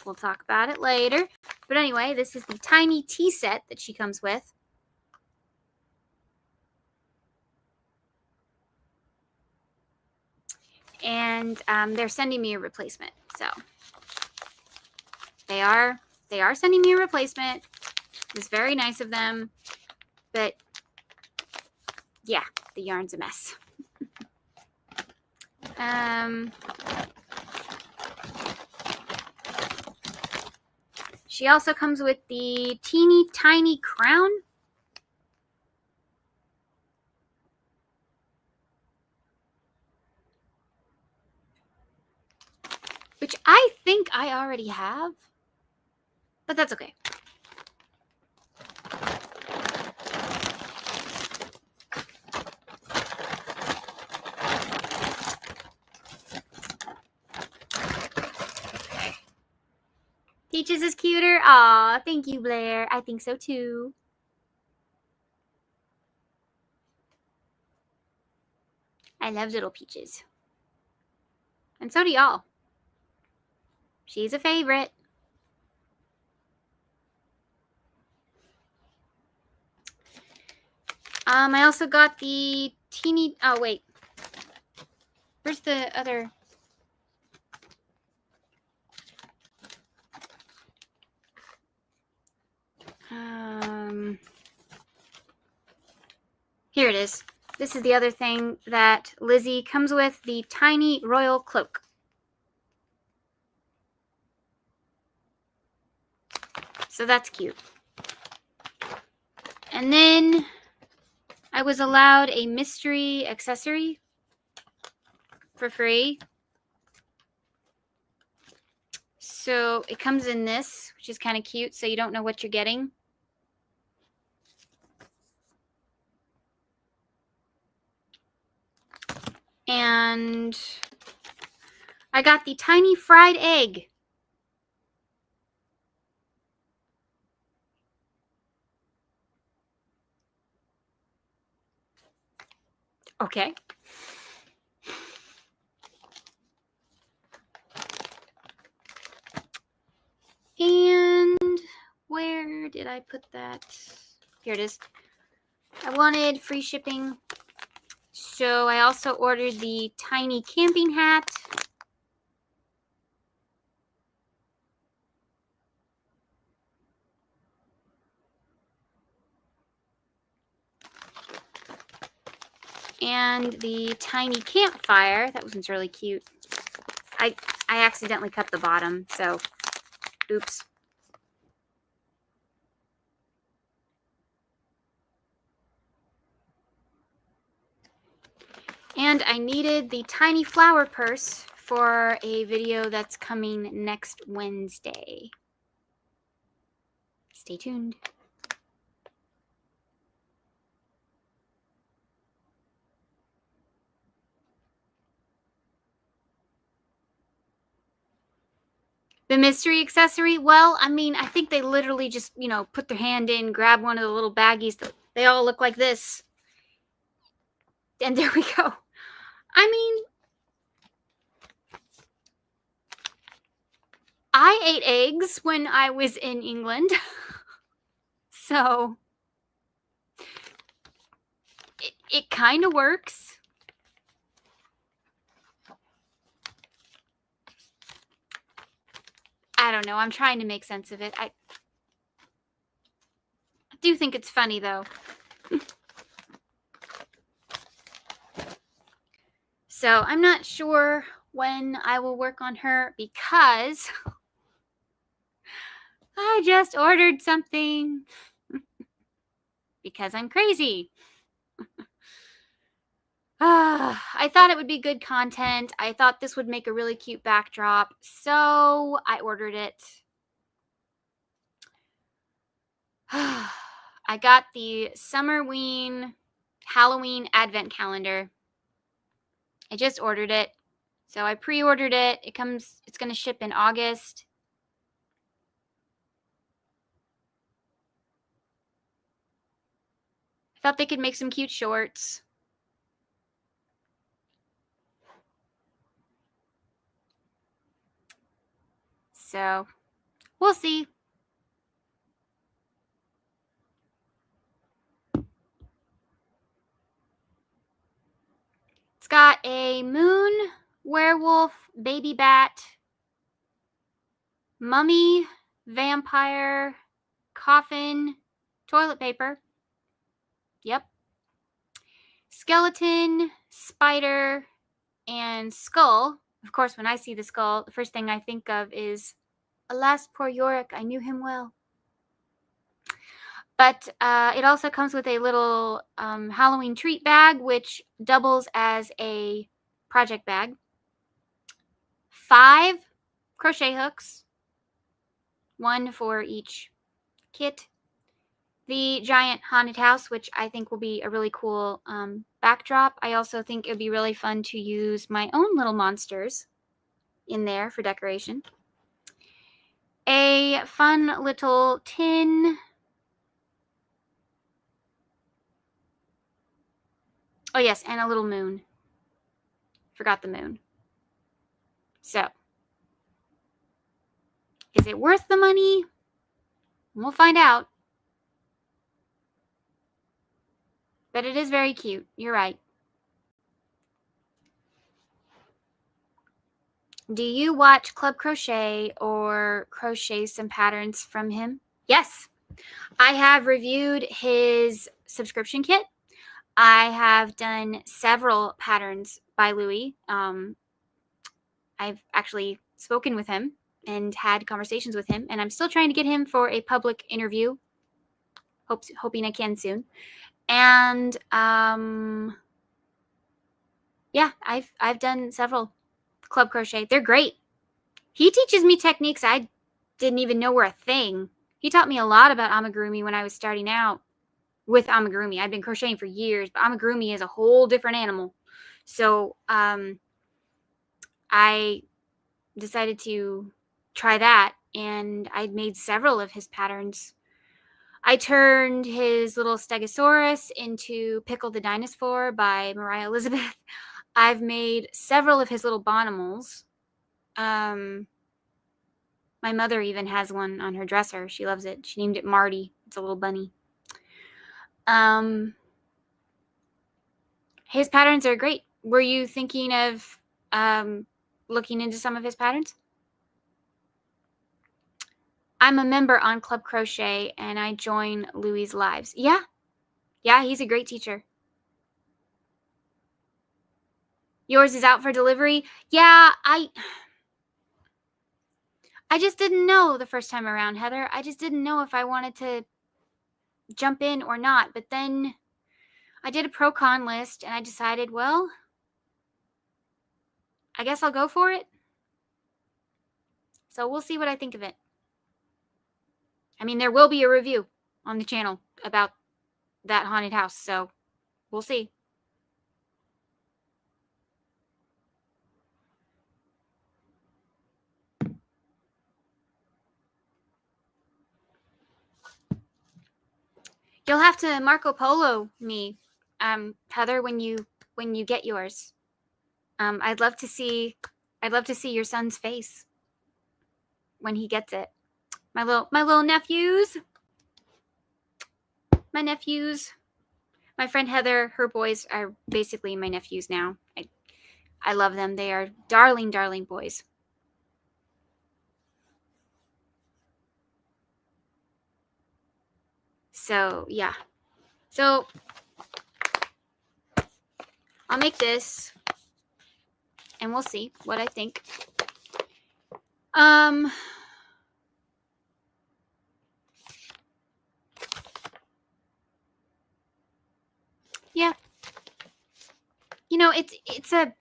We'll talk about it later. But anyway, this is the tiny tea set that she comes with. And they're sending me a replacement. So they are sending me a replacement. It's very nice of them. But yeah, the yarn's a mess. She also comes with the teeny tiny crown. Which I think I already have. but that's okay. Peaches is cuter. Aw, thank you, Blair. I think so too. I love little Peaches. And so do y'all. She's a favorite. I also got the teeny, oh wait. Where's the other? Here it is. This is the other thing that Lizzy comes with, the tiny royal cloak. So that's cute. And then I was allowed a mystery accessory for free. So it comes in this, which is kind of cute, so you don't know what you're getting. And I got the tiny fried egg. Okay. And where did I put that? Here it is. I wanted free shipping. So I also ordered the tiny camping hat. And the tiny campfire. That one's really cute. I accidentally cut the bottom, so oops. And I needed the tiny flower purse for a video that's coming next Wednesday. Stay tuned. The mystery accessory, well, I mean, I think they literally just, you know, put their hand in, grab one of the little baggies. They all look like this. And there we go. I mean, I ate eggs when I was in England. So it kind of works. I don't know. I'm trying to make sense of it. I do think it's funny, though. So I'm not sure when I will work on her because I just ordered something because I'm crazy. I thought it would be good content. I thought this would make a really cute backdrop, so I ordered it. I got the Summerween Halloween Advent Calendar. I just ordered it. So I pre-ordered it. It's going to ship in August. I thought they could make some cute shorts. So we'll see. It's got a moon, werewolf, baby bat, mummy, vampire, coffin, toilet paper. Yep. Skeleton, spider, and skull. Of course, when I see the skull, the first thing I think of is, alas, poor Yorick, I knew him well. But it also comes with a little Halloween treat bag, which doubles as a project bag. 5 crochet hooks. one for each kit. The giant haunted house, which I think will be a really cool backdrop. I also think it would be really fun to use my own little monsters in there for decoration. A fun little tin. Oh yes, and a little moon. Forgot the moon. So, is it worth the money? We'll find out. But it is very cute. You're right. Do you watch Club Crochet or crochet some patterns from him? Yes. I have reviewed his subscription kit. I have done several patterns by Louis. I've actually spoken with him and had conversations with him, and I'm still trying to get him for a public interview. Hoping I can soon. And yeah, I've done several Club Crochet. They're great. He teaches me techniques I didn't even know were a thing. He taught me a lot about amigurumi when I was starting out with amigurumi. I'd been crocheting for years, but amigurumi is a whole different animal. So I decided to try that, and I'd made several of his patterns. I turned his little Stegosaurus into Pickle the Dinosaur by Mariah Elizabeth. I've made several of his little Bonimals. My mother even has one on her dresser. She loves it. She named it Marty. It's a little bunny. His patterns are great. Were you thinking of looking into some of his patterns? I'm a member on Club Crochet, and I join Louie's lives. Yeah, he's a great teacher. Yours is out for delivery? Yeah, I just didn't know the first time around, Heather. I just didn't know if I wanted to jump in or not. But then I did a pro-con list, and I decided, well, I guess I'll go for it. So we'll see what I think of it. I mean, there will be a review on the channel about that haunted house, so we'll see. You'll have to Marco Polo me, Heather, when you get yours. I'd love to see your son's face when he gets it. My little nephews. My nephews. My friend Heather, her boys are basically my nephews now. I love them. They are darling, darling boys. So, yeah. So, I'll make this, and we'll see what I think. Yeah. You know, it's a...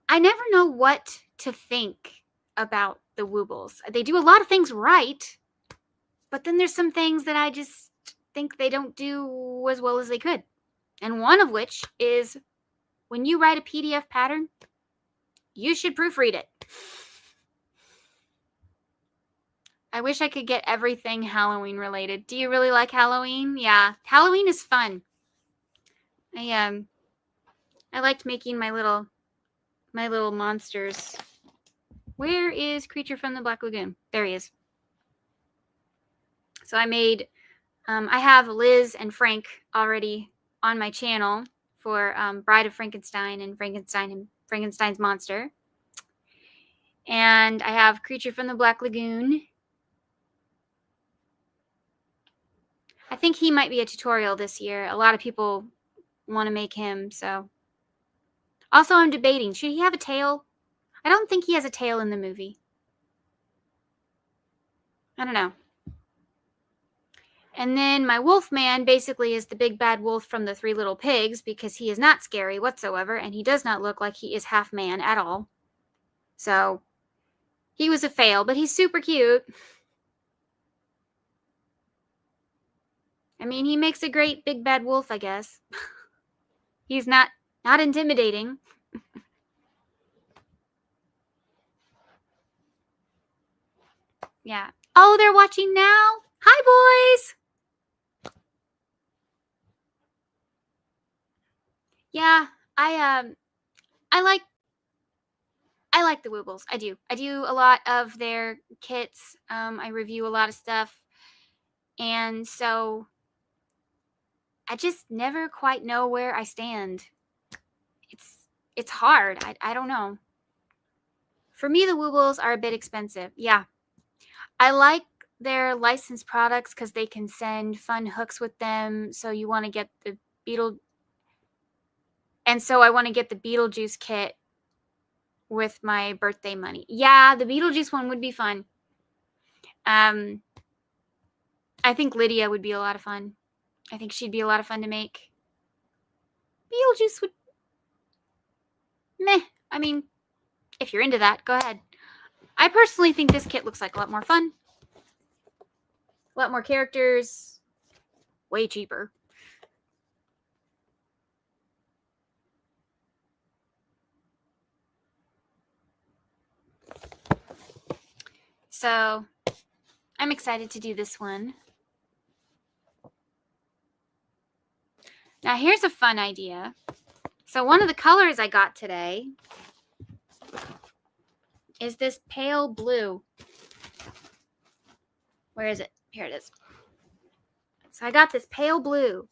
I never know what to think about the Woobles. They do a lot of things right, but then there's some things that I just think they don't do as well as they could. And one of which is when you write a PDF pattern, you should proofread it. I wish I could get everything Halloween related. Do you really like Halloween? Yeah, Halloween is fun. I liked making my little monsters. Where is Creature from the Black Lagoon? There he is. So I made, I have Liz and Frank already on my channel for Bride of Frankenstein and Frankenstein's Monster. And I have Creature from the Black Lagoon. I think he might be a tutorial this year. A lot of people want to make him, so. Also, I'm debating, should he have a tail? I don't think he has a tail in the movie. I don't know. And then my wolf man basically is the big bad wolf from the Three Little Pigs, because he is not scary whatsoever, and he does not look like he is half man at all. So, He was a fail, but he's super cute. I mean, he makes a great big bad wolf, I guess. He's not intimidating. Yeah. Oh, they're watching now. Hi, boys. Yeah, I like the Woobles. I do. I do a lot of their kits. I review a lot of stuff. And so I just never quite know where I stand. It's hard. I don't know. For me, the Woobles are a bit expensive. Yeah. I like their licensed products because they can send fun hooks with them. So you want to get the Beetle. And so I want to get the Beetlejuice kit with my birthday money. Yeah, the Beetlejuice one would be fun. I think Lydia would be a lot of fun. I think she'd be a lot of fun to make. Beetlejuice would... Meh. I mean, if you're into that, go ahead. I personally think this kit looks like a lot more fun. A lot more characters. Way cheaper. So, I'm excited to do this one. Now, here's a fun idea. So, one of the colors I got today is this pale blue. Where is it? Here it is. So, I got this pale blue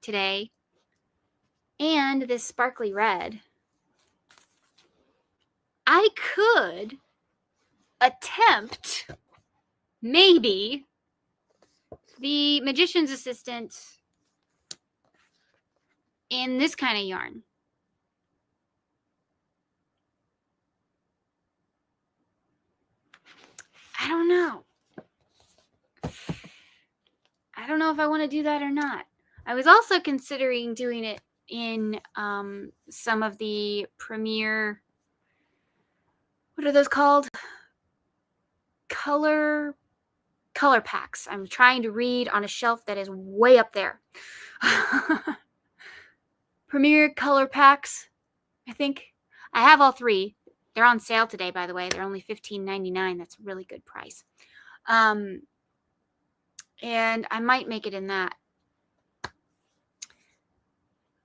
today and this sparkly red. I could attempt maybe the Magician's Assistant in this kind of yarn. I don't know. I don't know if I want to do that or not. I was also considering doing it in some of the Premier, what are those called? Color packs. I'm trying to read on a shelf that is way up there. Premier color packs, I think. I have all three. They're on sale today, by the way. They're only $15.99. That's a really good price. And I might make it in that.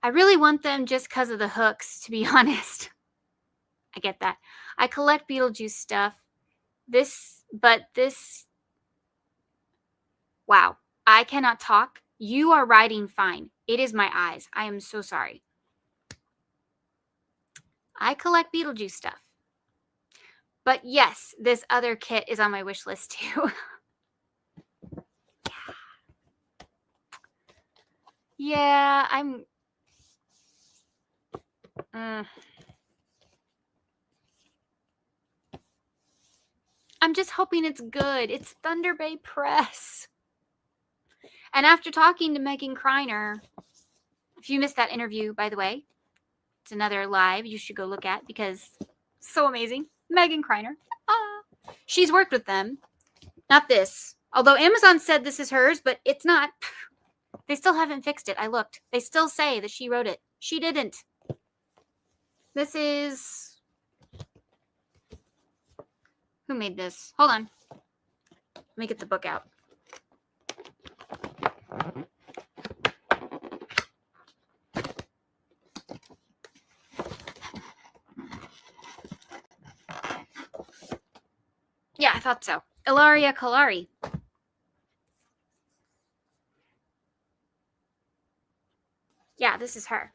I really want them just because of the hooks, to be honest. I get that. I collect Beetlejuice stuff. Wow. I cannot talk. You are writing fine. It is my eyes. I am so sorry. I collect Beetlejuice stuff. But yes, this other kit is on my wish list too. Yeah, I'm just hoping it's good. It's Thunder Bay Press. And after talking to Megan Kreiner, if you missed that interview, by the way, it's another live you should go look at because it's so amazing. Megan Kreiner. She's worked with them. Not this. Although Amazon said this is hers, but it's not. They still haven't fixed it. I looked. They still say that she wrote it. She didn't. This is... Who made this? Hold on. Let me get the book out. Yeah, I thought so. Ilaria Kalari. Yeah, this is her.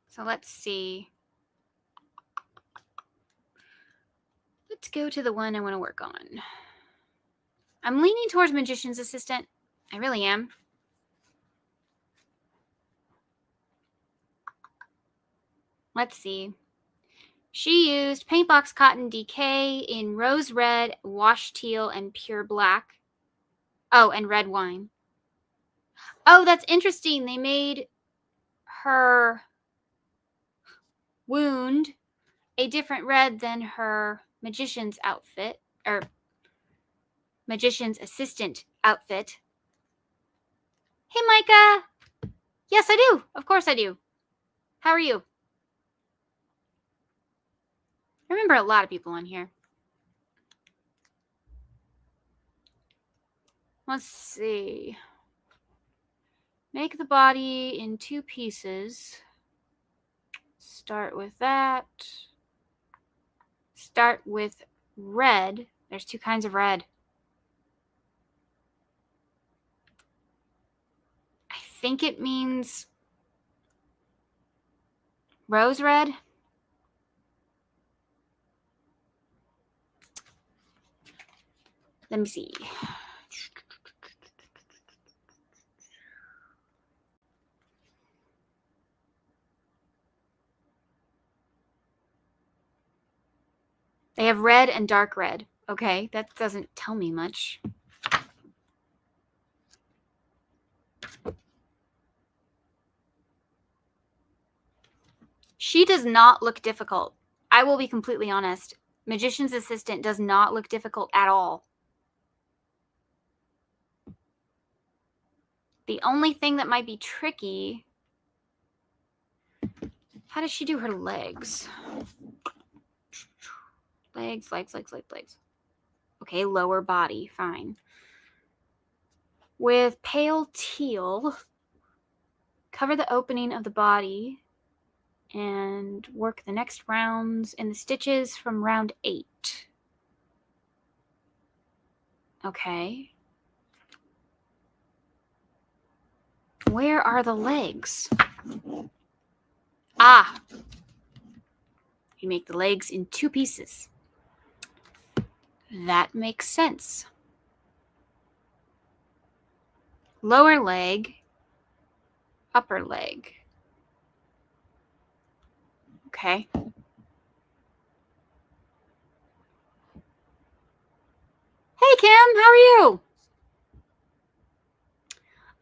So let's see. Let's go to the one I want to work on. I'm leaning towards Magician's Assistant. I really am. Let's see. She used Paintbox Cotton DK in Rose Red, Wash Teal, and Pure Black. Oh, and Red Wine. Oh, that's interesting. They made her wound a different red than her magician's outfit, or magician's assistant outfit. Hey, Micah. Yes, I do. Of course I do. How are you? I remember a lot of people on here. Let's see. Make the body in 2 pieces. Start with that. Start with red. There's 2 kinds of red. I think it means rose red. Let me see. They have red and dark red. Okay, that doesn't tell me much. She does not look difficult. I will be completely honest. Magician's Assistant does not look difficult at all. The only thing that might be tricky... How does she do her legs? Legs. Okay, lower body. Fine. With pale teal, cover the opening of the body and work the next rounds in the stitches from round 8. Okay. Where are the legs? Ah! You make the legs in 2 pieces. That makes sense. Lower leg, upper leg. Okay. Hey, Kim, how are you?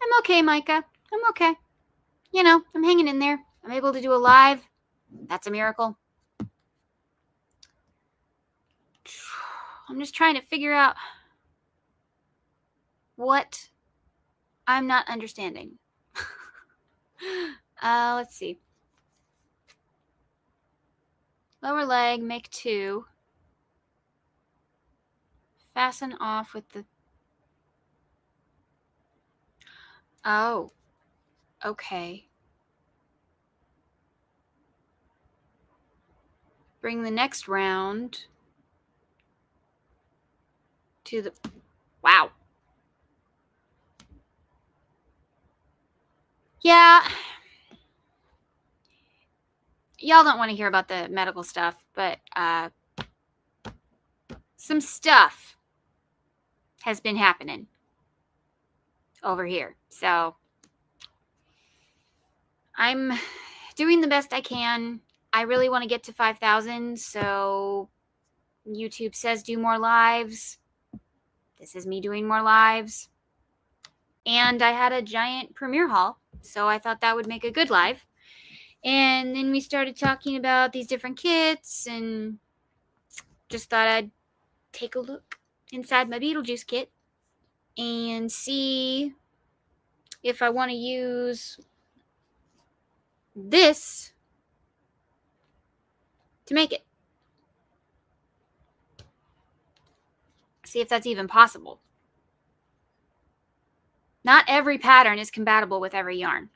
I'm okay, Micah. I'm okay. You know, I'm hanging in there. I'm able to do a live. That's a miracle. I'm just trying to figure out what I'm not understanding. Let's see. Lower leg, make 2. Fasten off with the... Oh, okay. Bring the next round to the... Wow. Yeah. Y'all don't want to hear about the medical stuff, but some stuff has been happening over here. So I'm doing the best I can. I really want to get to 5,000, so YouTube says do more lives. This is me doing more lives. And I had a giant premiere haul, so I thought that would make a good live. And then we started talking about these different kits and just thought I'd take a look inside my Beetlejuice kit and see if I want to use this to make it. See if that's even possible. Not every pattern is compatible with every yarn.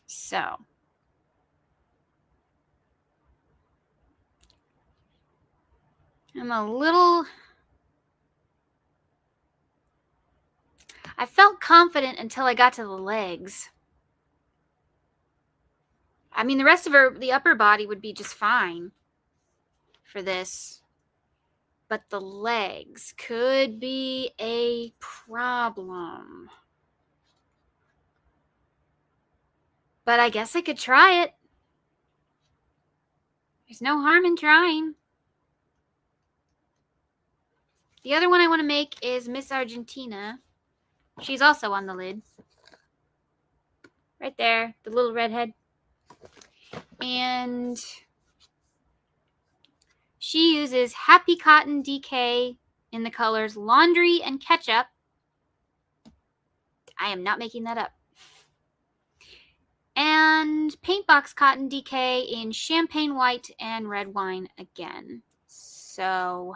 So I'm a little... I felt confident until I got to the legs. I mean, the rest of her, the upper body would be just fine for this. But the legs could be a problem. But I guess I could try it. There's no harm in trying. The other one I want to make is Miss Argentina. She's also on the lid. Right there, the little redhead. And she uses Happy Cotton DK in the colors Laundry and Ketchup. I am not making that up. And Paintbox Cotton DK in Champagne White and Red Wine again. So,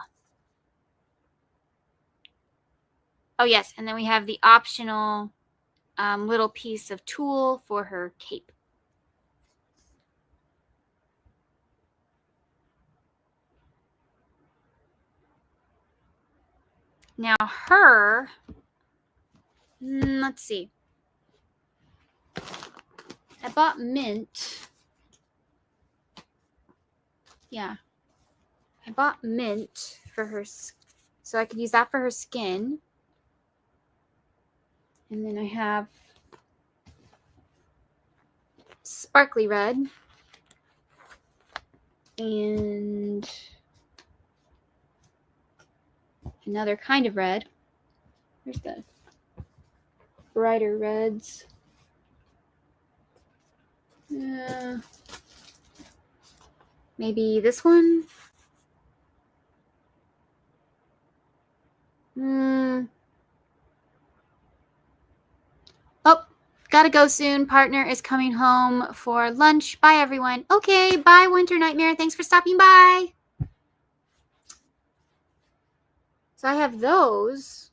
oh yes, and then we have the optional little piece of tulle for her cape. Now her, let's see. I bought mint. Yeah. I bought mint for her, so I could use that for her skin. And then I have sparkly red. And another kind of red. Where's the brighter reds? Maybe this one? Oh, gotta go soon. Partner is coming home for lunch. Bye, everyone. Okay, bye, Winter Nightmare. Thanks for stopping by. So I have those.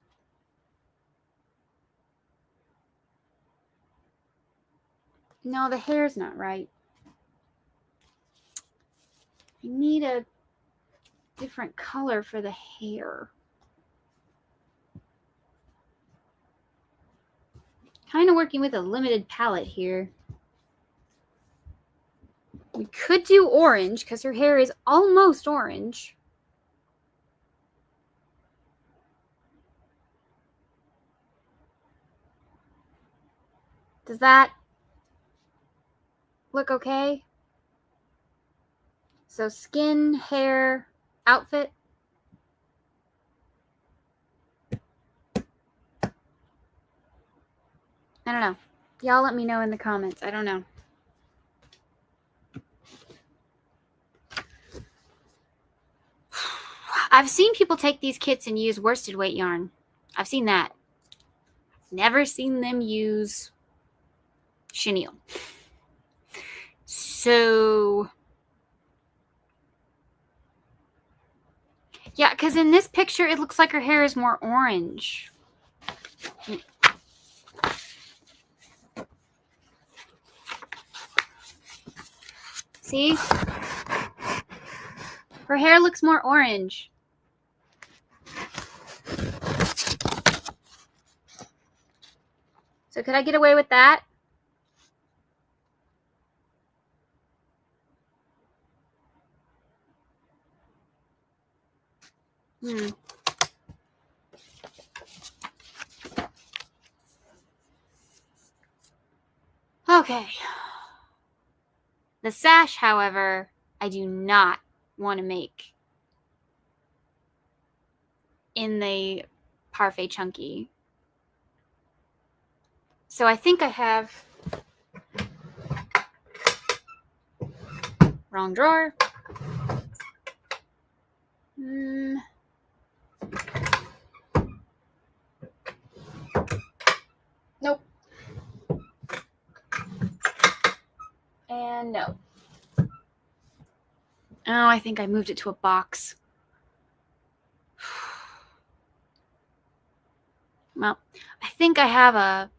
No, the hair's not right. I need a different color for the hair. Kind of working with a limited palette here. We could do orange because her hair is almost orange. Does that look okay? So skin, hair, outfit. I don't know. Y'all let me know in the comments. I don't know. I've seen people take these kits and use worsted weight yarn. I've seen that. Never seen them use chenille. So, yeah, because in this picture, it looks like her hair is more orange. See? Her hair looks more orange. So could I get away with that? Okay. The sash, however, I do not want to make in the Parfait Chunky. So I think I have wrong drawer. Nope. And no. Oh, I think I moved it to a box. Well, I think I have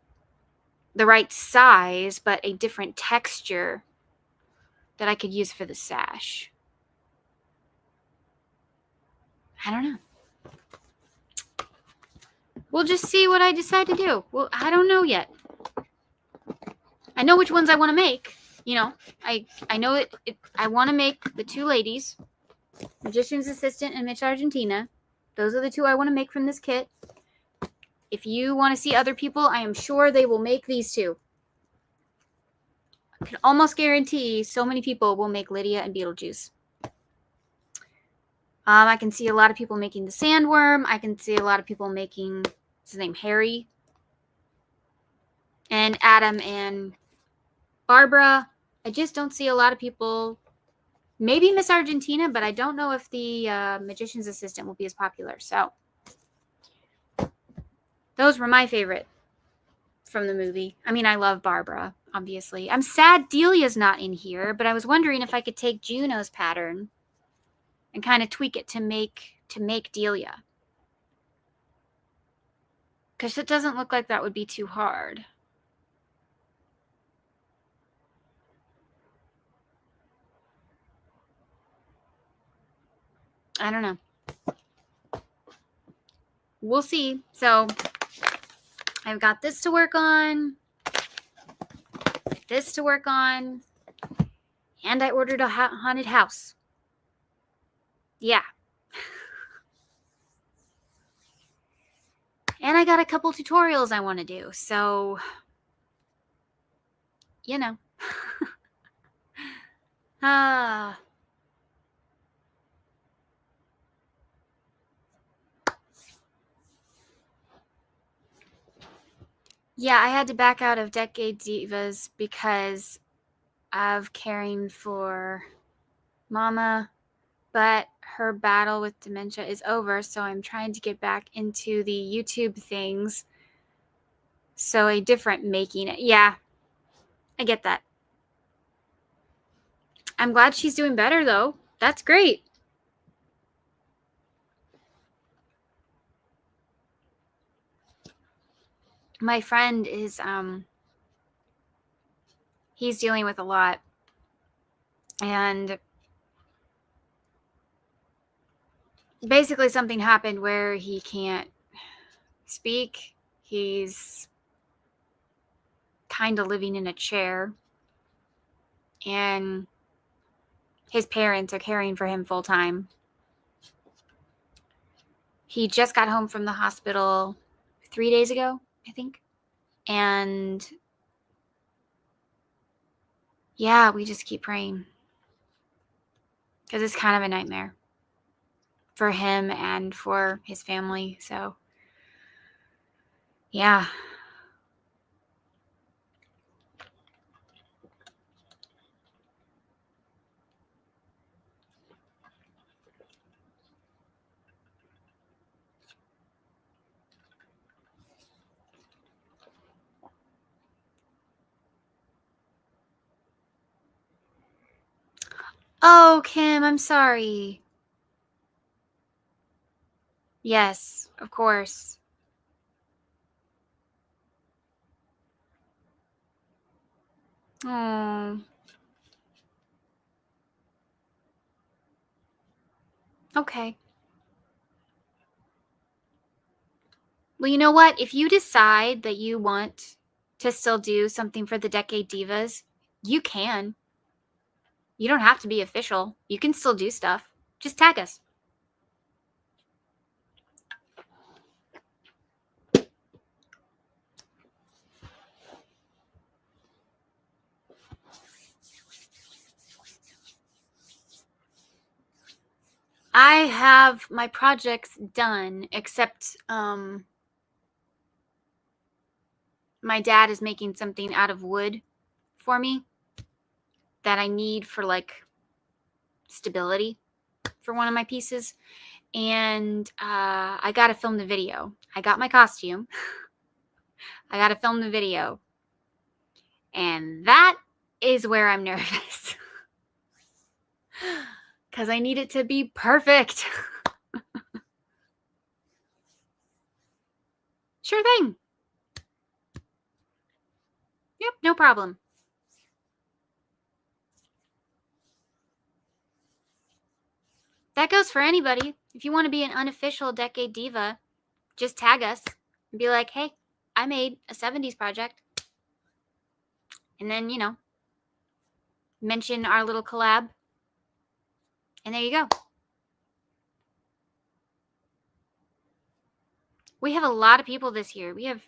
the right size, but a different texture that I could use for the sash. I don't know. We'll just see what I decide to do. Well, I don't know yet. I know which ones I want to make. You know, I know it. I want to make the two ladies, Magician's Assistant and Mitch Argentina. Those are the two I want to make from this kit. If you want to see other people, I am sure they will make these two. I can almost guarantee so many people will make Lydia and Beetlejuice. I can see a lot of people making the Sandworm. I can see a lot of people making, what's his name, Harry. And Adam and Barbara. I just don't see a lot of people. Maybe Miss Argentina, but I don't know if the Magician's Assistant will be as popular. So those were my favorite from the movie. I mean, I love Barbara, obviously. I'm sad Delia's not in here, but I was wondering if I could take Juno's pattern and kind of tweak it to make Delia. Because it doesn't look like that would be too hard. I don't know. We'll see. So I've got this to work on, this to work on, and I ordered a haunted house. Yeah. And I got a couple tutorials I want to do. So, you know. Yeah, I had to back out of Decade Divas because of caring for Mama, but her battle with dementia is over, so I'm trying to get back into the YouTube things. So a different making it. Yeah, I get that. I'm glad she's doing better, though. That's great. My friend is, he's dealing with a lot. And basically something happened where he can't speak. He's kind of living in a chair. And his parents are caring for him full time. He just got home from the hospital 3 days ago, I think. And yeah, we just keep praying. Because it's kind of a nightmare for him and for his family. So, yeah. Oh, Kim, I'm sorry. Yes, of course. Oh. Okay. Well, you know what? If you decide that you want to still do something for the Decade Divas, you can. You don't have to be official. You can still do stuff. Just tag us. I have my projects done, except my dad is making something out of wood for me that I need for like stability for one of my pieces. And I got to film the video. I got my costume. I got to film the video. And that is where I'm nervous. Because I need it to be perfect. Sure thing. Yep, no problem. That goes for anybody. If you want to be an unofficial Decade Diva, just tag us and be like, hey, I made a 70s project. And then, you know, mention our little collab. And there you go. We have a lot of people this year. We have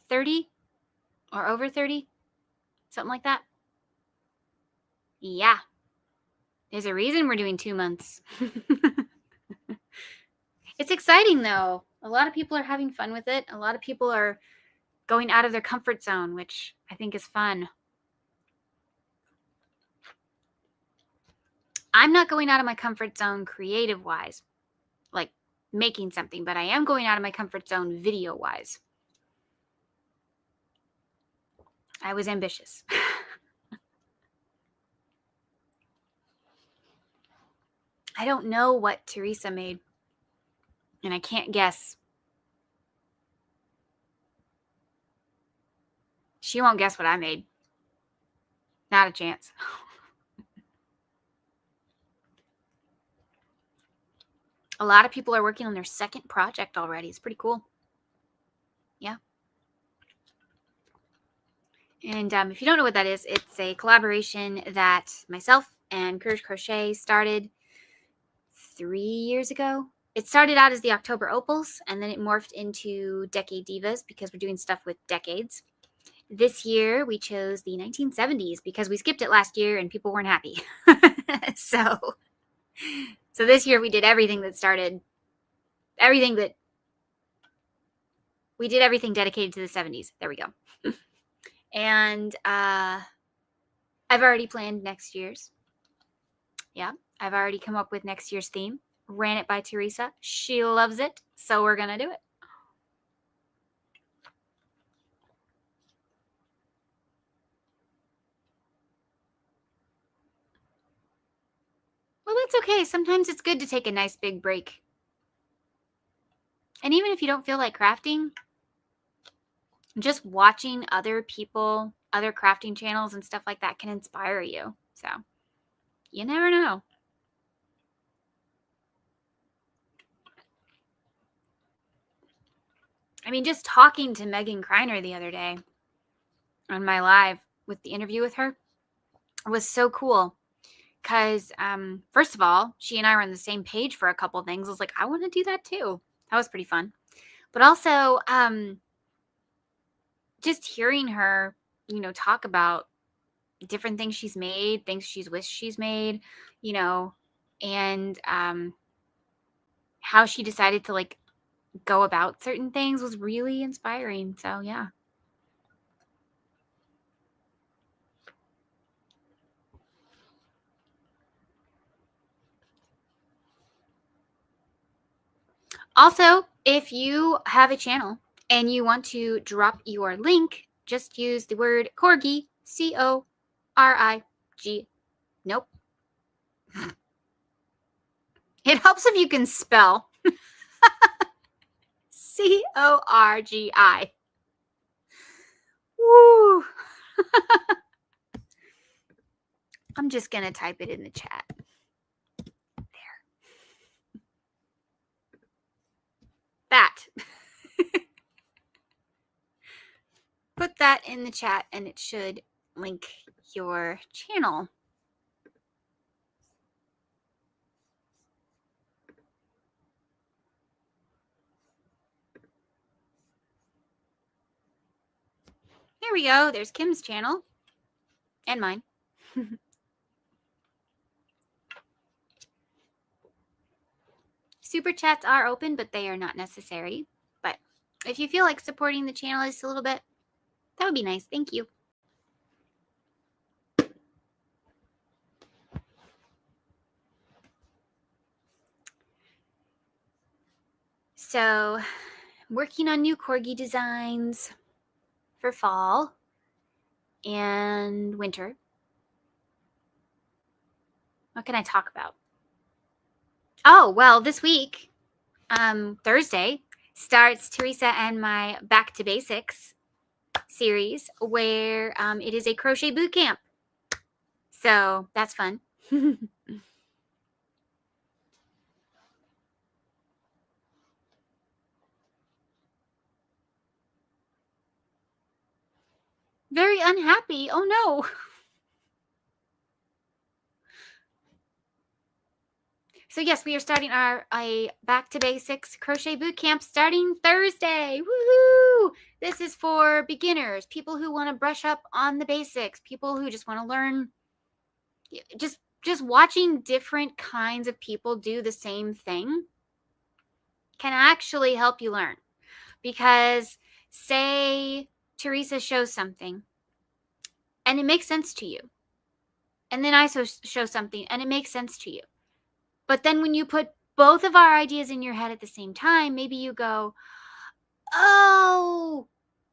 30 or over 30, something like that. Yeah. There's a reason we're doing 2 months. It's exciting, though. A lot of people are having fun with it. A lot of people are going out of their comfort zone, which I think is fun. I'm not going out of my comfort zone creative-wise, like making something, but I am going out of my comfort zone video-wise. I was ambitious. I don't know what Teresa made, and I can't guess. She won't guess what I made. Not a chance. A lot of people are working on their second project already. It's pretty cool. Yeah. And if you don't know what that is, it's a collaboration that myself and Courage Crochet started 3 years ago. It started out as the October Opals, and then it morphed into Decade Divas because we're doing stuff with decades. This year, we chose the 1970s because we skipped it last year and people weren't happy. So this year we did everything that started, we did everything dedicated to the 70s. There we go. And I've already planned next year's. Yeah, I've already come up with next year's theme. Ran it by Teresa. She loves it, so we're going to do it. Well, that's okay. Sometimes it's good to take a nice big break. And even if you don't feel like crafting, just watching other people, other crafting channels and stuff like that can inspire you. So you never know. I mean, just talking to Megan Kreiner the other day on my live with the interview with her was so cool. Because, first of all, she and I were on the same page for a couple things. I was like, I want to do that too. That was pretty fun. But also, just hearing her, you know, talk about different things she's made, things she's wished she's made, you know, and how she decided to, like, go about certain things was really inspiring. So, yeah. Also, if you have a channel and you want to drop your link, just use the word corgi, C-O-R-I-G. Nope. It helps if you can spell. C-O-R-G-I. Woo. I'm just going to type it in the chat. There. That. Put that in the chat and it should link your channel. Here we go. There's Kim's channel and mine. Super chats are open, but they are not necessary. But if you feel like supporting the channel just a little bit, that would be nice. Thank you. So, I'm working on new corgi designs for fall and winter. What can I talk about? Oh, well, this week, Thursday, starts Teresa and my Back to Basics series where it is a crochet boot camp. So that's fun. Very unhappy. Oh no. So yes, we are starting a Back to Basics crochet boot camp starting Thursday. Woohoo! This is for beginners, people who want to brush up on the basics, people who just want to learn. Just watching different kinds of people do the same thing can actually help you learn. Because say Teresa shows something and it makes sense to you. And then I show something and it makes sense to you. But then when you put both of our ideas in your head at the same time, maybe you go, oh,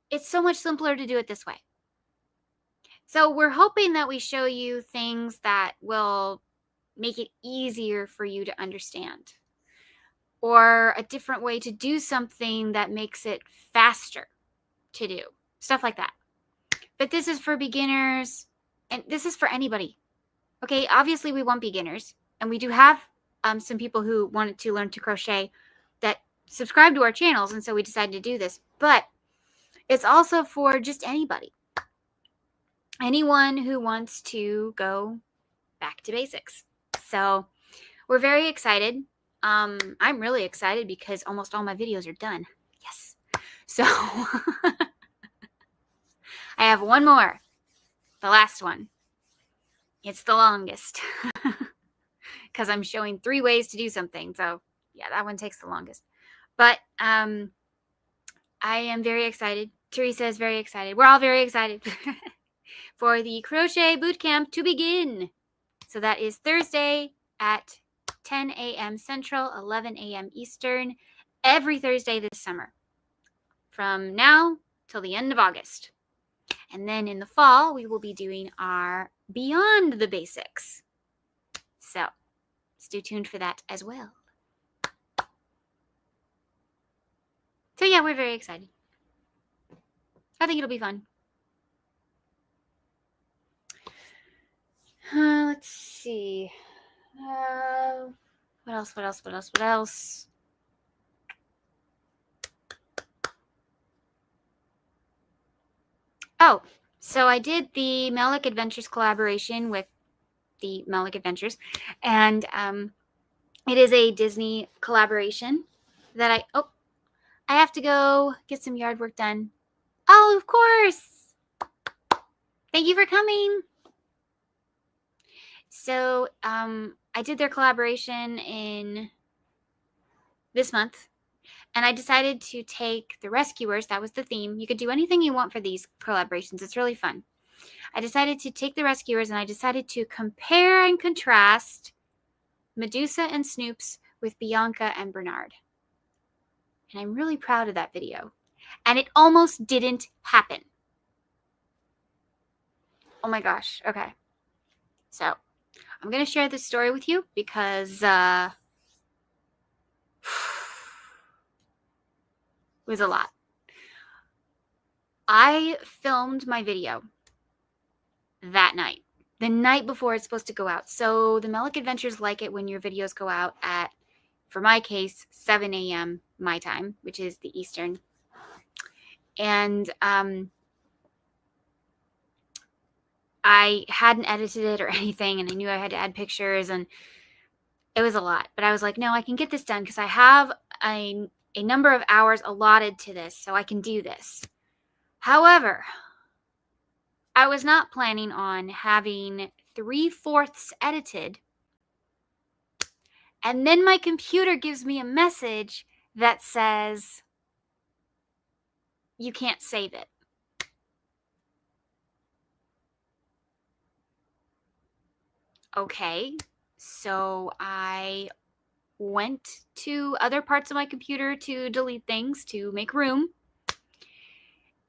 it's so much simpler to do it this way. So we're hoping that we show you things that will make it easier for you to understand, or a different way to do something that makes it faster to do, stuff like that. But this is for beginners, and this is for anybody. Okay, obviously we want beginners, and we do have some people who wanted to learn to crochet that subscribe to our channels, and so we decided to do this. But it's also for just anybody. Anyone who wants to go back to basics. So we're very excited. I'm really excited because almost all my videos are done. Yes. So I have one more. The last one. It's the longest. Because I'm showing 3 ways to do something. So yeah, that one takes the longest. But I am very excited. Teresa is very excited. We're all very excited for the crochet bootcamp to begin. So that is Thursday at 10 a.m. Central, 11 a.m. Eastern, every Thursday this summer, from now till the end of August. And then in the fall, we will be doing our Beyond the Basics. So stay tuned for that as well. So yeah, we're very excited. I think it'll be fun. Let's see. What else? Oh, so I did the Melick Adventures collaboration with the Melick Adventures, and it is a Disney collaboration that I have to go get some yard work done. Oh, of course. Thank you for coming. So I did their collaboration in this month, and I decided to take the Rescuers. That was the theme. You could do anything you want for these collaborations. It's really fun. I decided to take the Rescuers, and I decided to compare and contrast Medusa and Snoops with Bianca and Bernard. And I'm really proud of that video. And it almost didn't happen. Oh my gosh. Okay. So I'm going to share this story with you because it was a lot. I filmed my video that night, the night before it's supposed to go out. So the Melick Adventures like it when your videos go out at, for my case, 7 a.m. my time, which is the Eastern. And I hadn't edited it or anything, and I knew I had to add pictures, and it was a lot. But I was like, no, I can get this done because I have a number of hours allotted to this, so I can do this. However, I was not planning on having 3/4 edited, and then my computer gives me a message that says, you can't save it. Okay, so I went to other parts of my computer to delete things, to make room,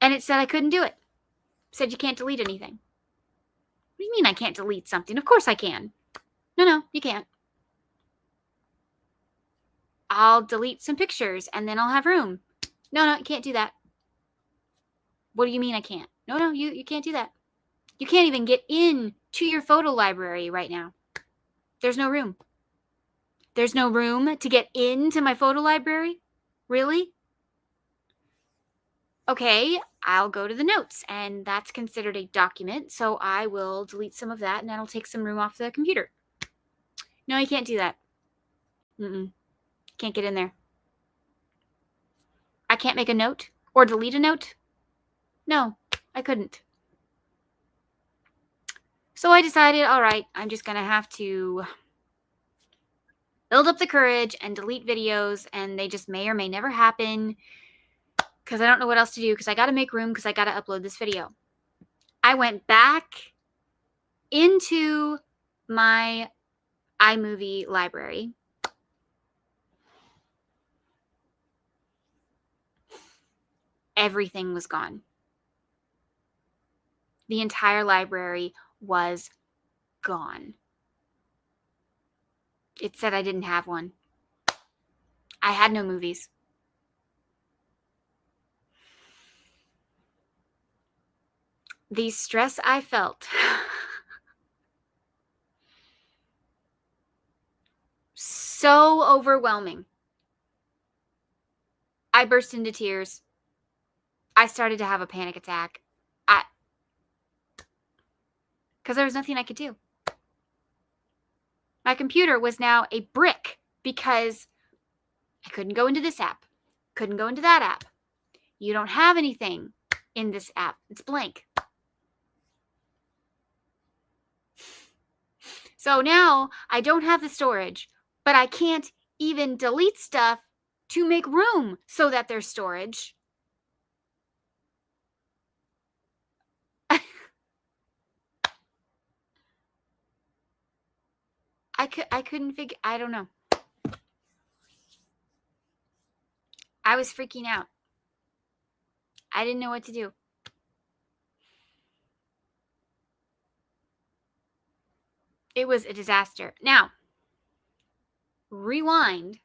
and it said I couldn't do it. It said you can't delete anything. What do you mean I can't delete something? Of course I can. No, you can't. I'll delete some pictures and then I'll have room. No, you can't do that. What do you mean I can't? No, you can't do that. You can't even get in to your photo library right now. There's no room. There's no room to get into my photo library? Really? Okay, I'll go to the notes, and that's considered a document, so I will delete some of that, and that'll take some room off the computer. No, you can't do that. Can't get in there. I can't make a note or delete a note? No, I couldn't. So I decided, all right, I'm just going to have to build up the courage and delete videos, and they just may or may never happen because I don't know what else to do because I got to make room because I got to upload this video. I went back into my iMovie library. Everything was gone. The entire library was gone. It said I didn't have one. I had no movies. The stress I felt. So overwhelming. I burst into tears. I started to have a panic attack. Because there was nothing I could do. My computer was now a brick because I couldn't go into this app. Couldn't go into that app. You don't have anything in this app. It's blank. So now I don't have the storage, but I can't even delete stuff to make room so that there's storage. I couldn't figure, I don't know. I was freaking out. I didn't know what to do. It was a disaster. Now, rewind,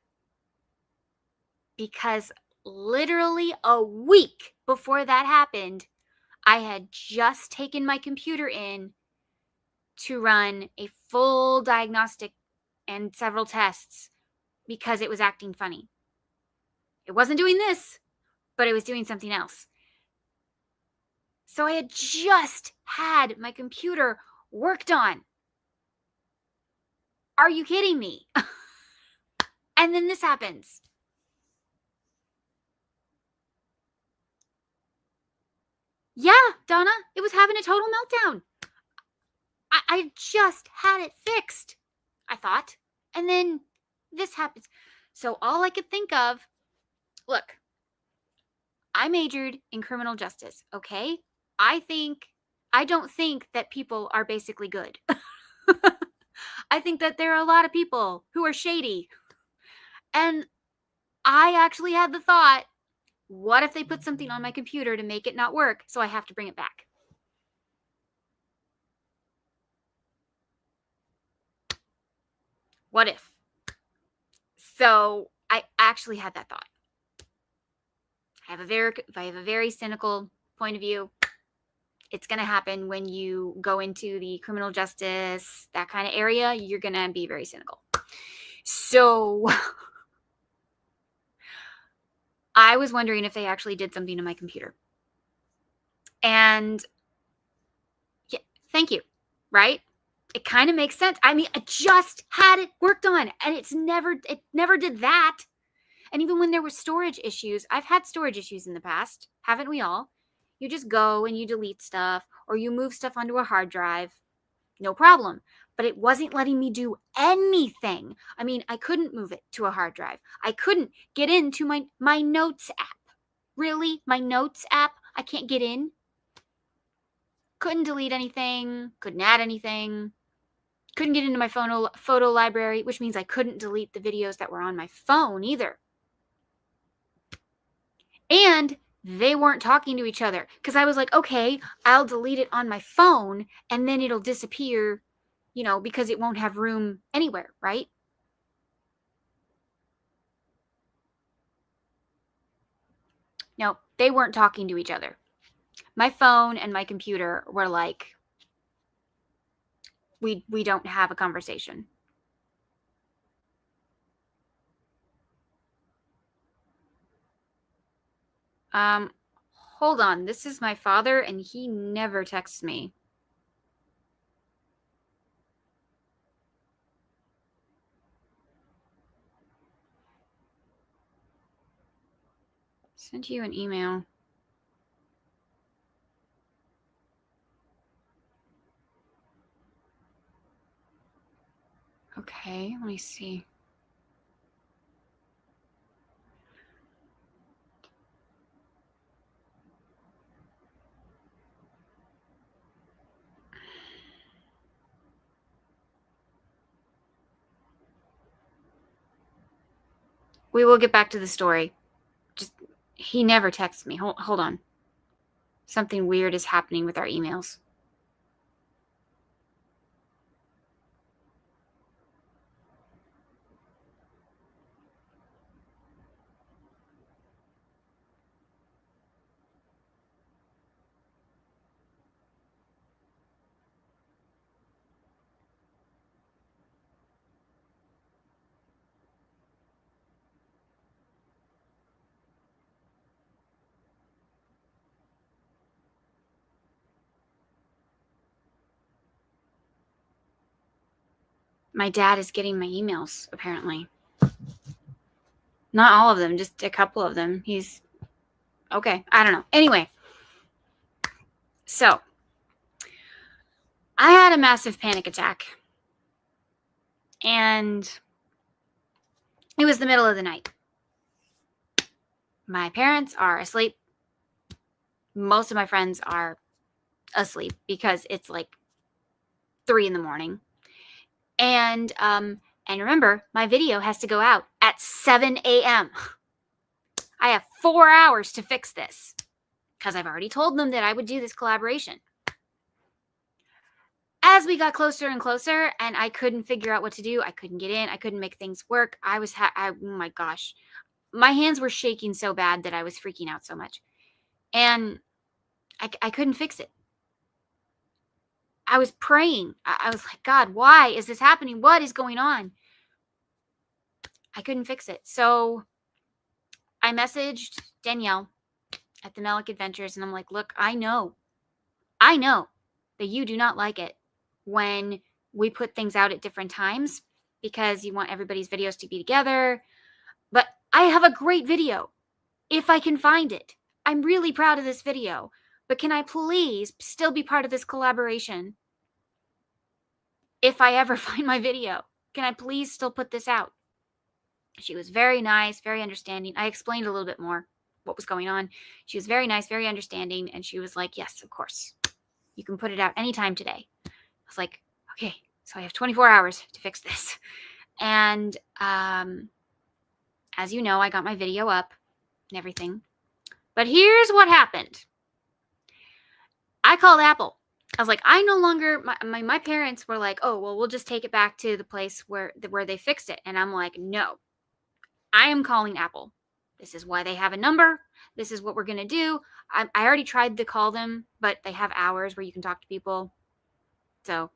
because literally a week before that happened, I had just taken my computer in to run a full diagnostic and several tests because it was acting funny. It wasn't doing this, but it was doing something else. So I had just had my computer worked on. Are you kidding me? And then this happens. Yeah, Donna, it was having a total meltdown. I just had it fixed, I thought. And then this happens. So all I could think of, look, I majored in criminal justice, okay? I don't think that people are basically good. I think that there are a lot of people who are shady. And I actually had the thought, what if they put something on my computer to make it not work, so I have to bring it back? What if? So I actually had that thought. I have a very cynical point of view. It's going to happen when you go into the criminal justice, that kind of area. You're going to be very cynical. So I was wondering if they actually did something to my computer. And yeah, thank you, right? It kind of makes sense. I mean, I just had it worked on and it never did that. And even when there were storage issues, I've had storage issues in the past, haven't we all? You just go and you delete stuff or you move stuff onto a hard drive. No problem. But it wasn't letting me do anything. I mean, I couldn't move it to a hard drive. I couldn't get into my notes app. Really? My notes app? I can't get in? Couldn't delete anything. Couldn't add anything. Couldn't get into my photo library, which means I couldn't delete the videos that were on my phone either. And they weren't talking to each other because I was like, okay, I'll delete it on my phone and then it'll disappear, because it won't have room anywhere, right? No, they weren't talking to each other. My phone and my computer were like, we don't have a conversation. Hold on. This is my father and he never texts me. Sent you an email. Okay, let me see. We will get back to the story. Just, he never texts me. Hold on. Something weird is happening with our emails. My dad is getting my emails, apparently. Not all of them, just a couple of them. He's okay. I don't know. Anyway, so I had a massive panic attack. And it was the middle of the night. My parents are asleep. Most of my friends are asleep because it's like 3 a.m. And remember, my video has to go out at 7 a.m. I have 4 hours to fix this because I've already told them that I would do this collaboration. As we got closer and closer and I couldn't figure out what to do, I couldn't get in, I couldn't make things work. Oh my gosh. My hands were shaking so bad that I was freaking out so much. And I couldn't fix it. I was praying. I was like, God, why is this happening? What is going on? I couldn't fix it. So I messaged Danielle at the Melic Adventures and I'm like, look, I know that you do not like it when we put things out at different times because you want everybody's videos to be together. But I have a great video if I can find it. I'm really proud of this video. But can I please still be part of this collaboration? If I ever find my video, can I please still put this out? She was very nice, very understanding. I explained a little bit more what was going on. She was very nice, very understanding. And she was like, yes, of course. You can put it out anytime today. I was like, okay, so I have 24 hours to fix this. And as you know, I got my video up and everything. But here's what happened. I called Apple. I was like, I no longer, my parents were like, oh, well, we'll just take it back to the place where they fixed it. And I'm like, no, I am calling Apple. This is why they have a number. This is what we're going to do. I already tried to call them, but they have hours where you can talk to people. So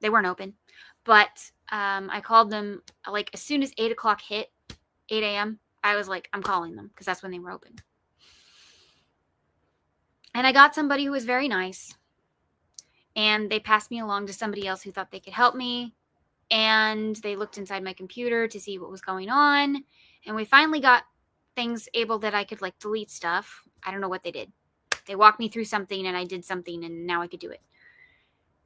they weren't open. But I called them like as soon as 8 o'clock hit, 8 a.m., I was like, I'm calling them because that's when they were open. And I got somebody who was very nice. And they passed me along to somebody else who thought they could help me. And they looked inside my computer to see what was going on. And we finally got things able that I could like delete stuff. I don't know what they did. They walked me through something and I did something and now I could do it.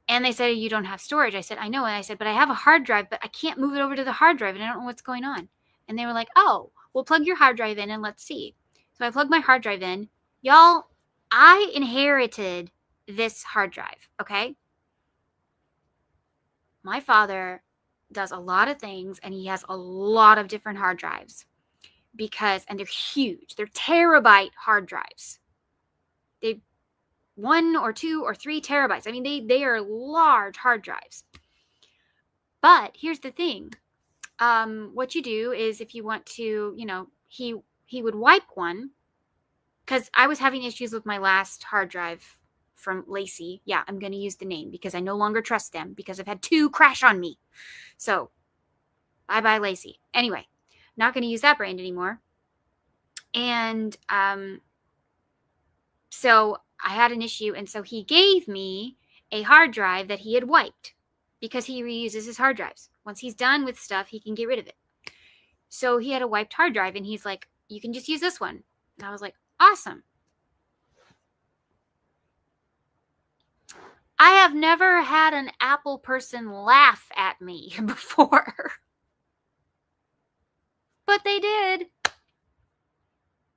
And they said, you don't have storage. I said, I know. And I said, but I have a hard drive, but I can't move it over to the hard drive and I don't know what's going on. And they were like, oh, well, plug your hard drive in and let's see. So I plugged my hard drive in. Y'all, I inherited this hard drive, okay? My father does a lot of things and he has a lot of different hard drives and they're huge. They're terabyte hard drives. They 1 or 2 or 3 terabytes. I mean, they are large hard drives. But here's the thing. What you do is if you want to, he would wipe one because I was having issues with my last hard drive from Lacey. Yeah, I'm going to use the name because I no longer trust them because I've had 2 crash on me. So, bye-bye, Lacey. Anyway, not going to use that brand anymore. And so I had an issue. And so he gave me a hard drive that he had wiped because he reuses his hard drives. Once he's done with stuff, he can get rid of it. So he had a wiped hard drive and he's like, you can just use this one. And I was like, awesome. I have never had an Apple person laugh at me before. But they did.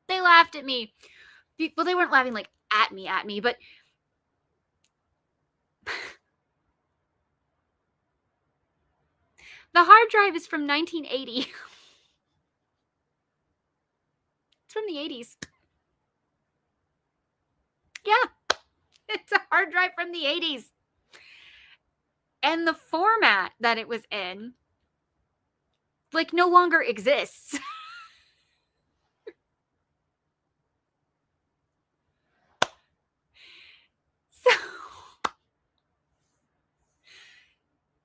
They laughed at me. Well, they weren't laughing like at me, but the hard drive is from 1980. from the 80s. Yeah, it's a hard drive from the 80s. And the format that it was in, like, no longer exists.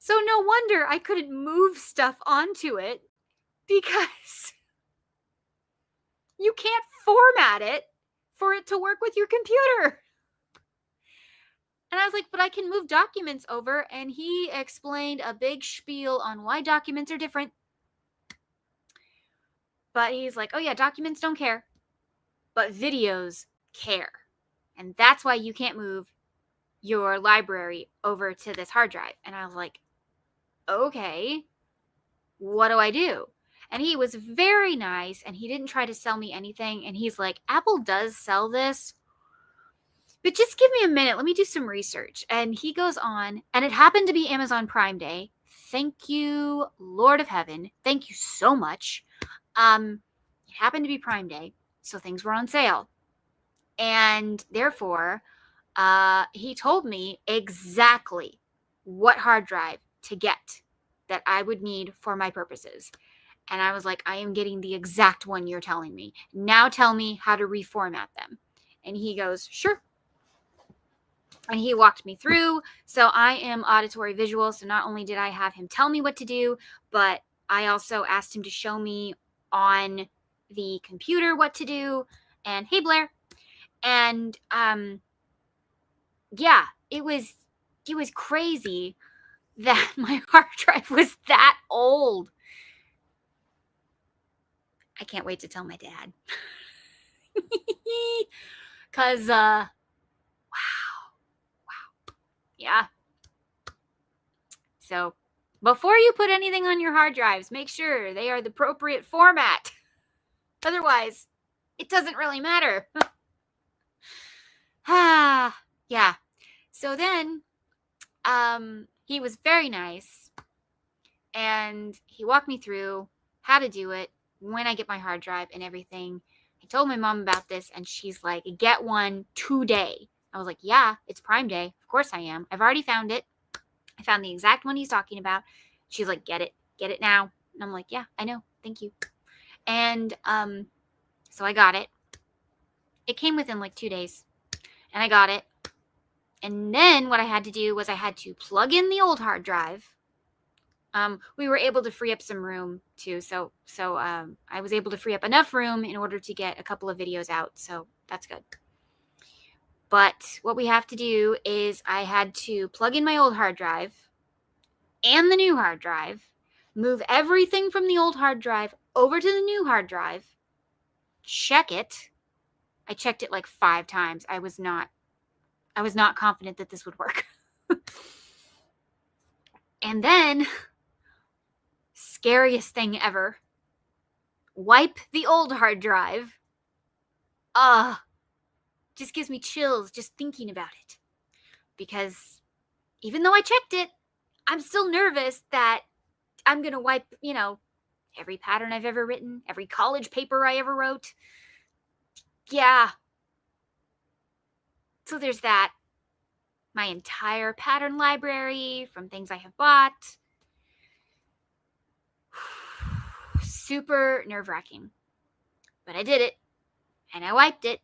So no wonder I couldn't move stuff onto it, because you can't format it for it to work with your computer. And I was like, but I can move documents over. And he explained a big spiel on why documents are different. But he's like, oh yeah, documents don't care, but videos care. And that's why you can't move your library over to this hard drive. And I was like, okay, what do I do? And he was very nice, and he didn't try to sell me anything. And he's like, Apple does sell this, but just give me a minute. Let me do some research. And he goes on, and it happened to be Amazon Prime Day. Thank you, Lord of Heaven. Thank you so much. It happened to be Prime Day, so things were on sale. And therefore, he told me exactly what hard drive to get that I would need for my purposes. And I was like, I am getting the exact one you're telling me. Now tell me how to reformat them. And he goes, sure. And he walked me through. So I am auditory visual. So not only did I have him tell me what to do, but I also asked him to show me on the computer what to do. And hey, Blair. And yeah, it was crazy that my hard drive was that old. I can't wait to tell my dad. Because, wow. Yeah. So, before you put anything on your hard drives, make sure they are the appropriate format. Otherwise, it doesn't really matter. Yeah. So then, he was very nice, and he walked me through how to do it, when I get my hard drive and everything. I told my mom about this, and she's like, get one today. I was like, yeah, it's Prime Day. Of course I am. I've already found it. I found the exact one he's talking about. She's like, get it now. And I'm like, yeah, I know. Thank you. And so I got it. It came within like 2 days, and I got it. And then what I had to do was I had to plug in the old hard drive. We were able to free up some room too. So I was able to free up enough room in order to get a couple of videos out. So that's good. But what we have to do is I had to plug in my old hard drive and the new hard drive, move everything from the old hard drive over to the new hard drive, check it. I checked it like 5 times. I was not confident that this would work. And then, scariest thing ever, wipe the old hard drive. Just gives me chills just thinking about it. Because even though I checked it, I'm still nervous that I'm going to wipe, every pattern I've ever written, every college paper I ever wrote. Yeah. So there's that. My entire pattern library from things I have bought. Super nerve-wracking. But I did it, and I wiped it,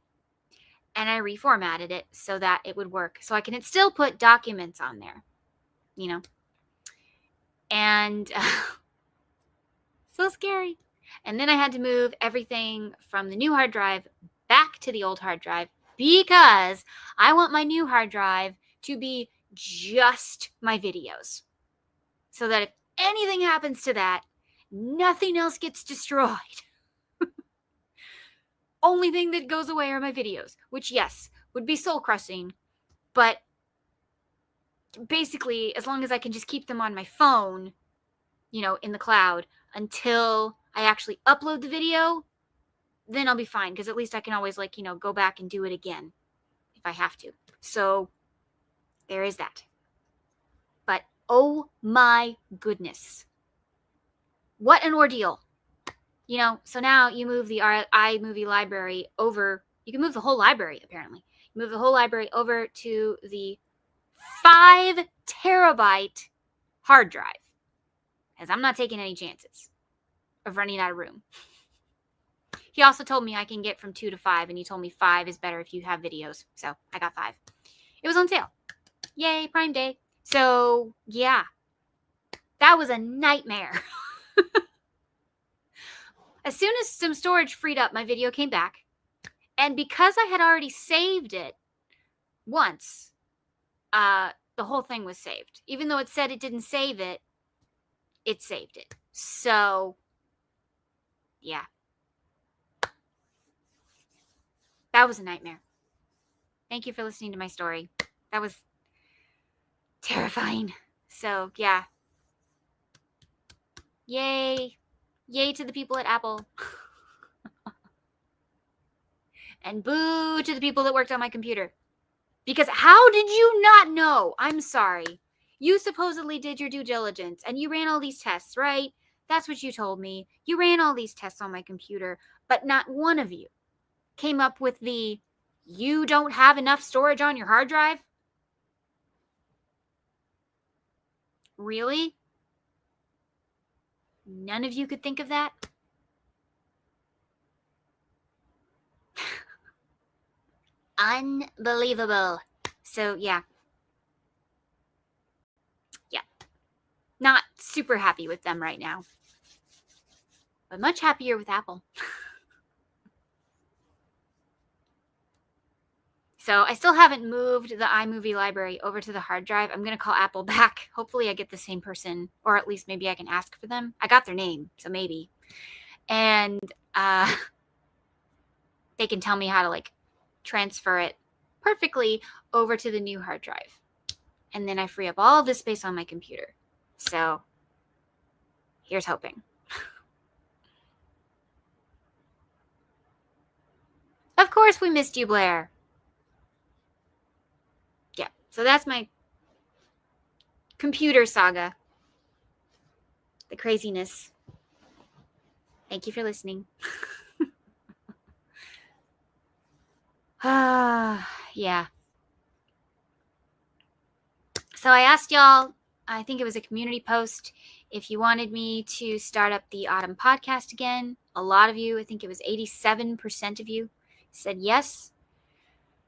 and I reformatted it so that it would work. So I can still put documents on there, And so scary. And then I had to move everything from the new hard drive back to the old hard drive, because I want my new hard drive to be just my videos. So that if anything happens to that, nothing else gets destroyed. Only thing that goes away are my videos, which, yes, would be soul crushing. But basically, as long as I can just keep them on my phone, in the cloud, until I actually upload the video, then I'll be fine. Because at least I can always, go back and do it again if I have to. So there is that. But oh my goodness. What an ordeal. You know, so now you move the iMovie library over. You can move the whole library, apparently. You move the whole library over to the 5 terabyte hard drive. Because I'm not taking any chances of running out of room. He also told me I can get from 2 to 5, and he told me 5 is better if you have videos. So I got 5. It was on sale. Yay, Prime Day. So yeah, that was a nightmare. As soon as some storage freed up, my video came back. And because I had already saved it once, the whole thing was saved. Even though it said it didn't save it, it saved it. So, yeah. That was a nightmare. Thank you for listening to my story. That was terrifying. So, yeah. Yay. Yay to the people at Apple. And boo to the people that worked on my computer. Because how did you not know? I'm sorry. You supposedly did your due diligence and you ran all these tests, right? That's what you told me. You ran all these tests on my computer, but not one of you came up with the you don't have enough storage on your hard drive? Really? None of you could think of that? Unbelievable. So, yeah. Yeah. Not super happy with them right now. But much happier with Apple. So I still haven't moved the iMovie library over to the hard drive. I'm going to call Apple back. Hopefully I get the same person, or at least maybe I can ask for them. I got their name, so maybe. And they can tell me how to like transfer it perfectly over to the new hard drive. And then I free up all this space on my computer. So here's hoping. Of course we missed you, Blair. Yeah, so that's my computer saga. The craziness. Thank you for listening. Yeah. So I asked y'all, I think it was a community post, if you wanted me to start up the autumn podcast again. A lot of you, I think it was 87% of you, said yes.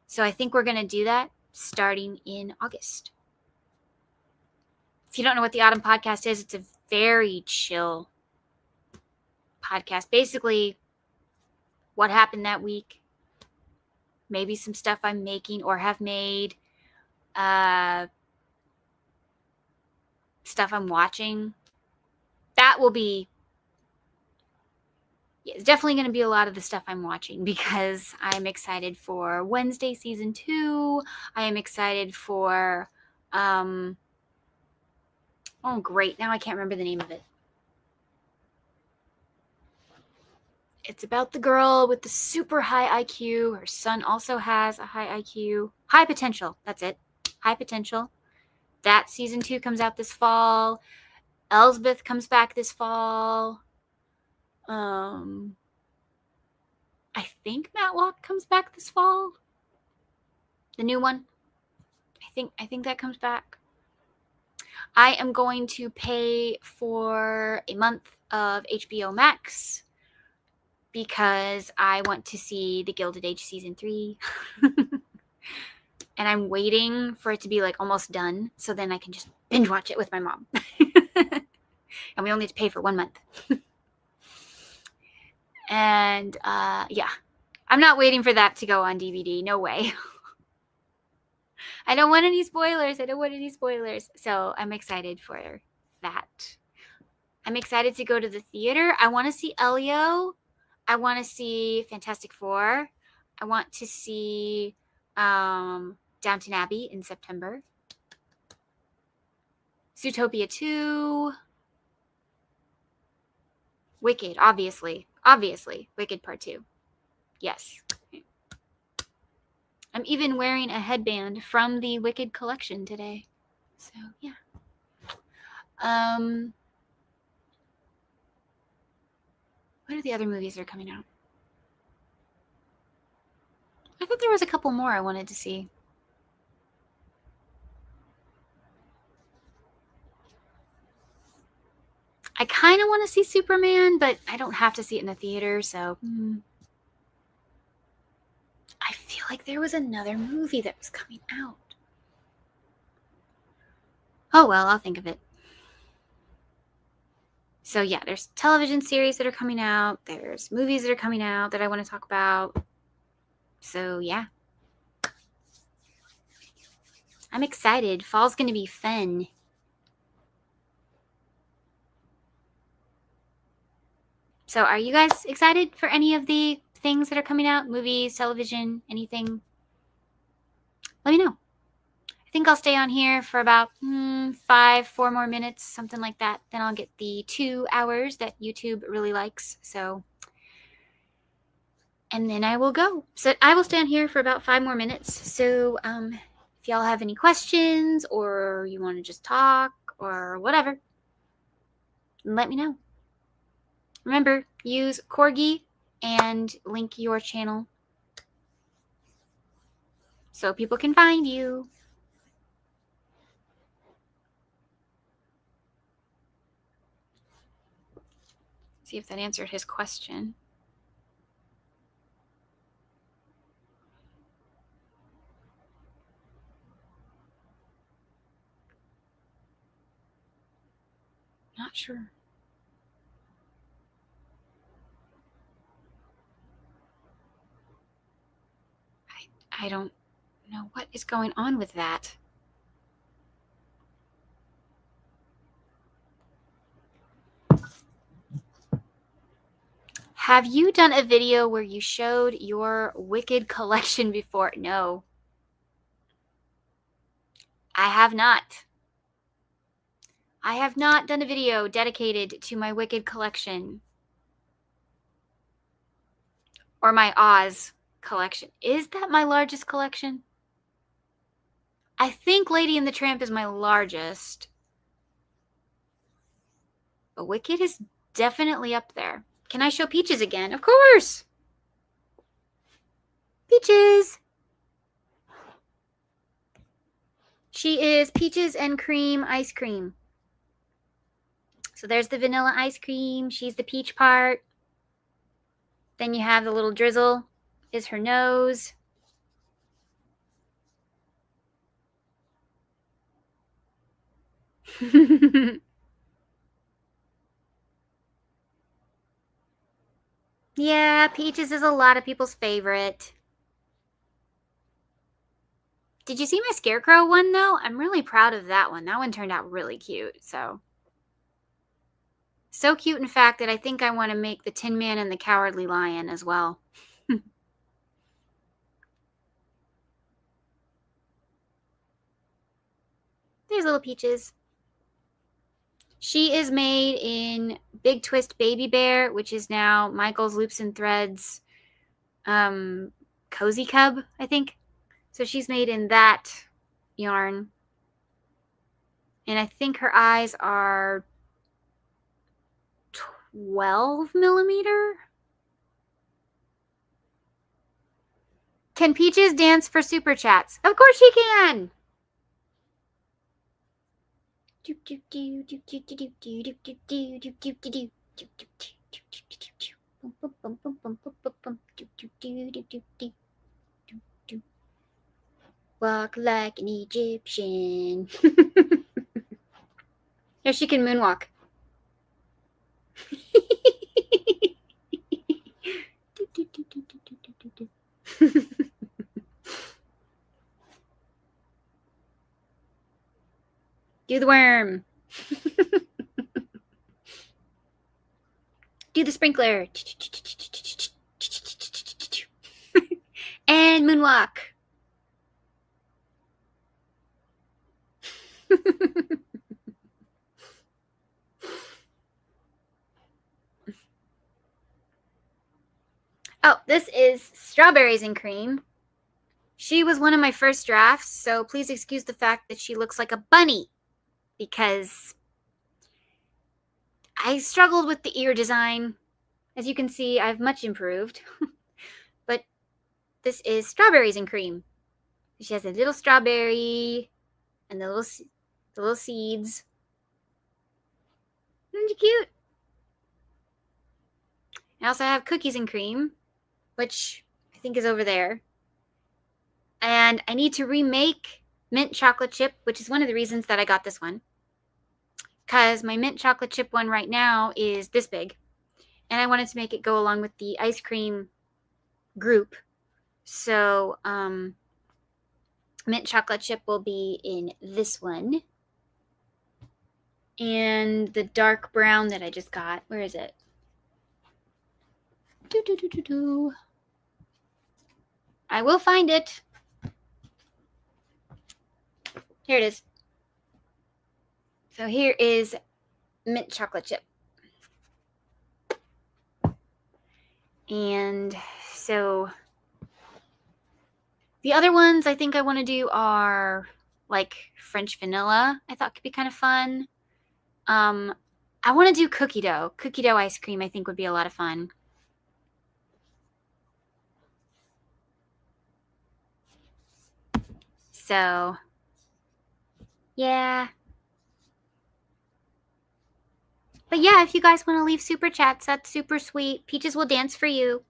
So I think we're going to do that starting in August. If you don't know what the autumn podcast is, it's a very chill podcast. Basically, what happened that week, maybe some stuff I'm making or have made, stuff I'm watching. That will be, it's definitely going to be a lot of the stuff I'm watching because I'm excited for Wednesday season 2. I am excited for, oh great, now I can't remember the name of it. It's about the girl with the super high IQ. Her son also has a high IQ. High Potential, that's it. High Potential. That season 2 comes out this fall. Elsbeth comes back this fall. I think Matlock comes back this fall. The new one. I think that comes back. I am going to pay for a month of HBO Max because I want to see The Gilded Age season 3. And I'm waiting for it to be like almost done so then I can just binge watch it with my mom. And we only have to pay for 1 month. And yeah, I'm not waiting for that to go on DVD. No way. I don't want any spoilers. So I'm excited for that. I'm excited to go to the theater. I want to see Elio. I want to see Fantastic Four. I want to see Downton Abbey in September. Zootopia 2. Wicked, obviously. Wicked Part 2. Yes. I'm even wearing a headband from the Wicked collection today. So, yeah. What are the other movies that are coming out? I thought there was a couple more I wanted to see. I kind of want to see Superman, but I don't have to see it in the theater, so... I feel like there was another movie that was coming out. Oh well, I'll think of it. So yeah, there's television series that are coming out. There's movies that are coming out that I want to talk about. So yeah. I'm excited. Fall's going to be fun. So are you guys excited for any of the things that are coming out? Movies, television, anything? Let me know. I think I'll stay on here for about 4 more minutes, something like that. Then I'll get the 2 hours that YouTube really likes. So, and then I will go. So I will stay on here for about 5 more minutes. So if y'all have any questions or you want to just talk or whatever, let me know. Remember, use Corgi and link your channel so people can find you. See if that answered his question. Not sure. I don't know what is going on with that. Have you done a video where you showed your Wicked collection before? No. I have not. I have not done a video dedicated to my Wicked collection. Or my Oz collection. Is that my largest collection? I think Lady and the Tramp is my largest. But Wicked is definitely up there. Can I show Peaches again? Of course! Peaches! She is Peaches and Cream ice cream. So there's the vanilla ice cream. She's the peach part. Then you have the little drizzle is her nose. Yeah, Peaches is a lot of people's favorite. Did you see my Scarecrow one, though? I'm really proud of that one. That one turned out really cute, so cute, in fact, that I think I want to make the Tin Man and the Cowardly Lion as well. There's little Peaches. She is made in Big Twist Baby Bear, which is now Michael's Loops and Threads Cozy Cub, I think. So she's made in that yarn. And I think her eyes are 12 millimeter. Can Peaches dance for super chats? Of course she can. Walk like an Egyptian. Here she can moonwalk. Do the worm. Do the sprinkler. And moonwalk. Oh, this is Strawberries and Cream. She was one of my first drafts, so please excuse the fact that she looks like a bunny, because I struggled with the ear design. As you can see, I've much improved. But this is strawberries and cream. She has a little strawberry and the little seeds. Isn't it cute? I also have cookies and cream, which I think is over there. And I need to remake mint chocolate chip, which is one of the reasons that I got this one. Because my mint chocolate chip one right now is this big. And I wanted to make it go along with the ice cream group. So, mint chocolate chip will be in this one. And the dark brown that I just got, where is it? I will find it. Here it is. So here is mint chocolate chip. And so the other ones I think I want to do are like French vanilla. I thought could be kind of fun. I want to do cookie dough. Cookie dough ice cream I think would be a lot of fun. So, yeah. But yeah, if you guys want to leave super chats, that's super sweet. Peaches will dance for you.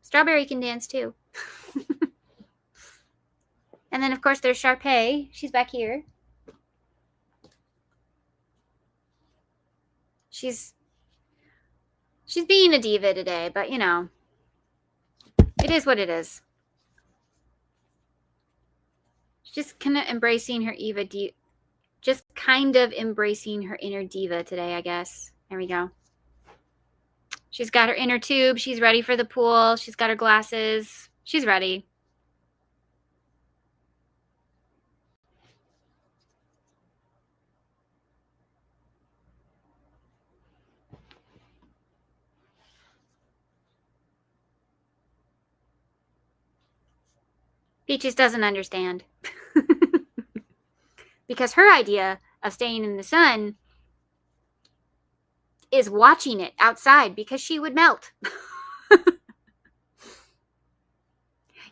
Strawberry can dance too. And then, of course, there's Sharpay. She's back here. She's being a diva today, but you know, it is what it is. She's just kind of embracing her just kind of embracing her inner diva today, I guess. There we go. She's got her inner tube. She's ready for the pool. She's got her glasses. She's ready. Peaches doesn't understand. Because her idea of staying in the sun is watching it outside because she would melt.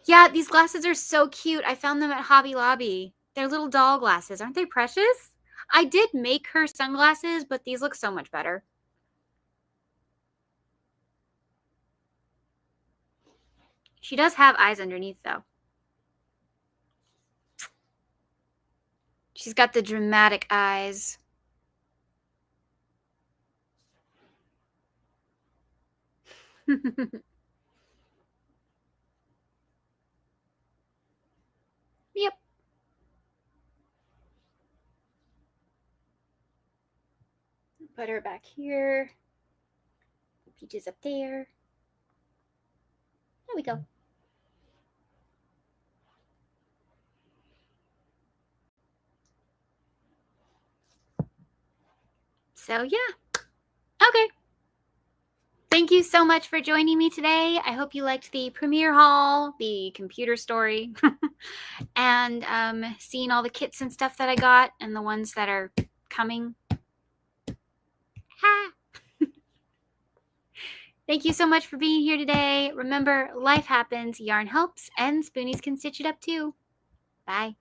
Yeah, these glasses are so cute. I found them at Hobby Lobby. They're little doll glasses. Aren't they precious? I did make her sunglasses, but these look so much better. She does have eyes underneath, though. She's got the dramatic eyes. Yep. Put her back here. Peaches up there. There we go. So yeah. Okay. Thank you so much for joining me today. I hope you liked the premiere haul, the computer story, and seeing all the kits and stuff that I got and the ones that are coming. Thank you so much for being here today. Remember, life happens, yarn helps, and spoonies can stitch it up too. Bye.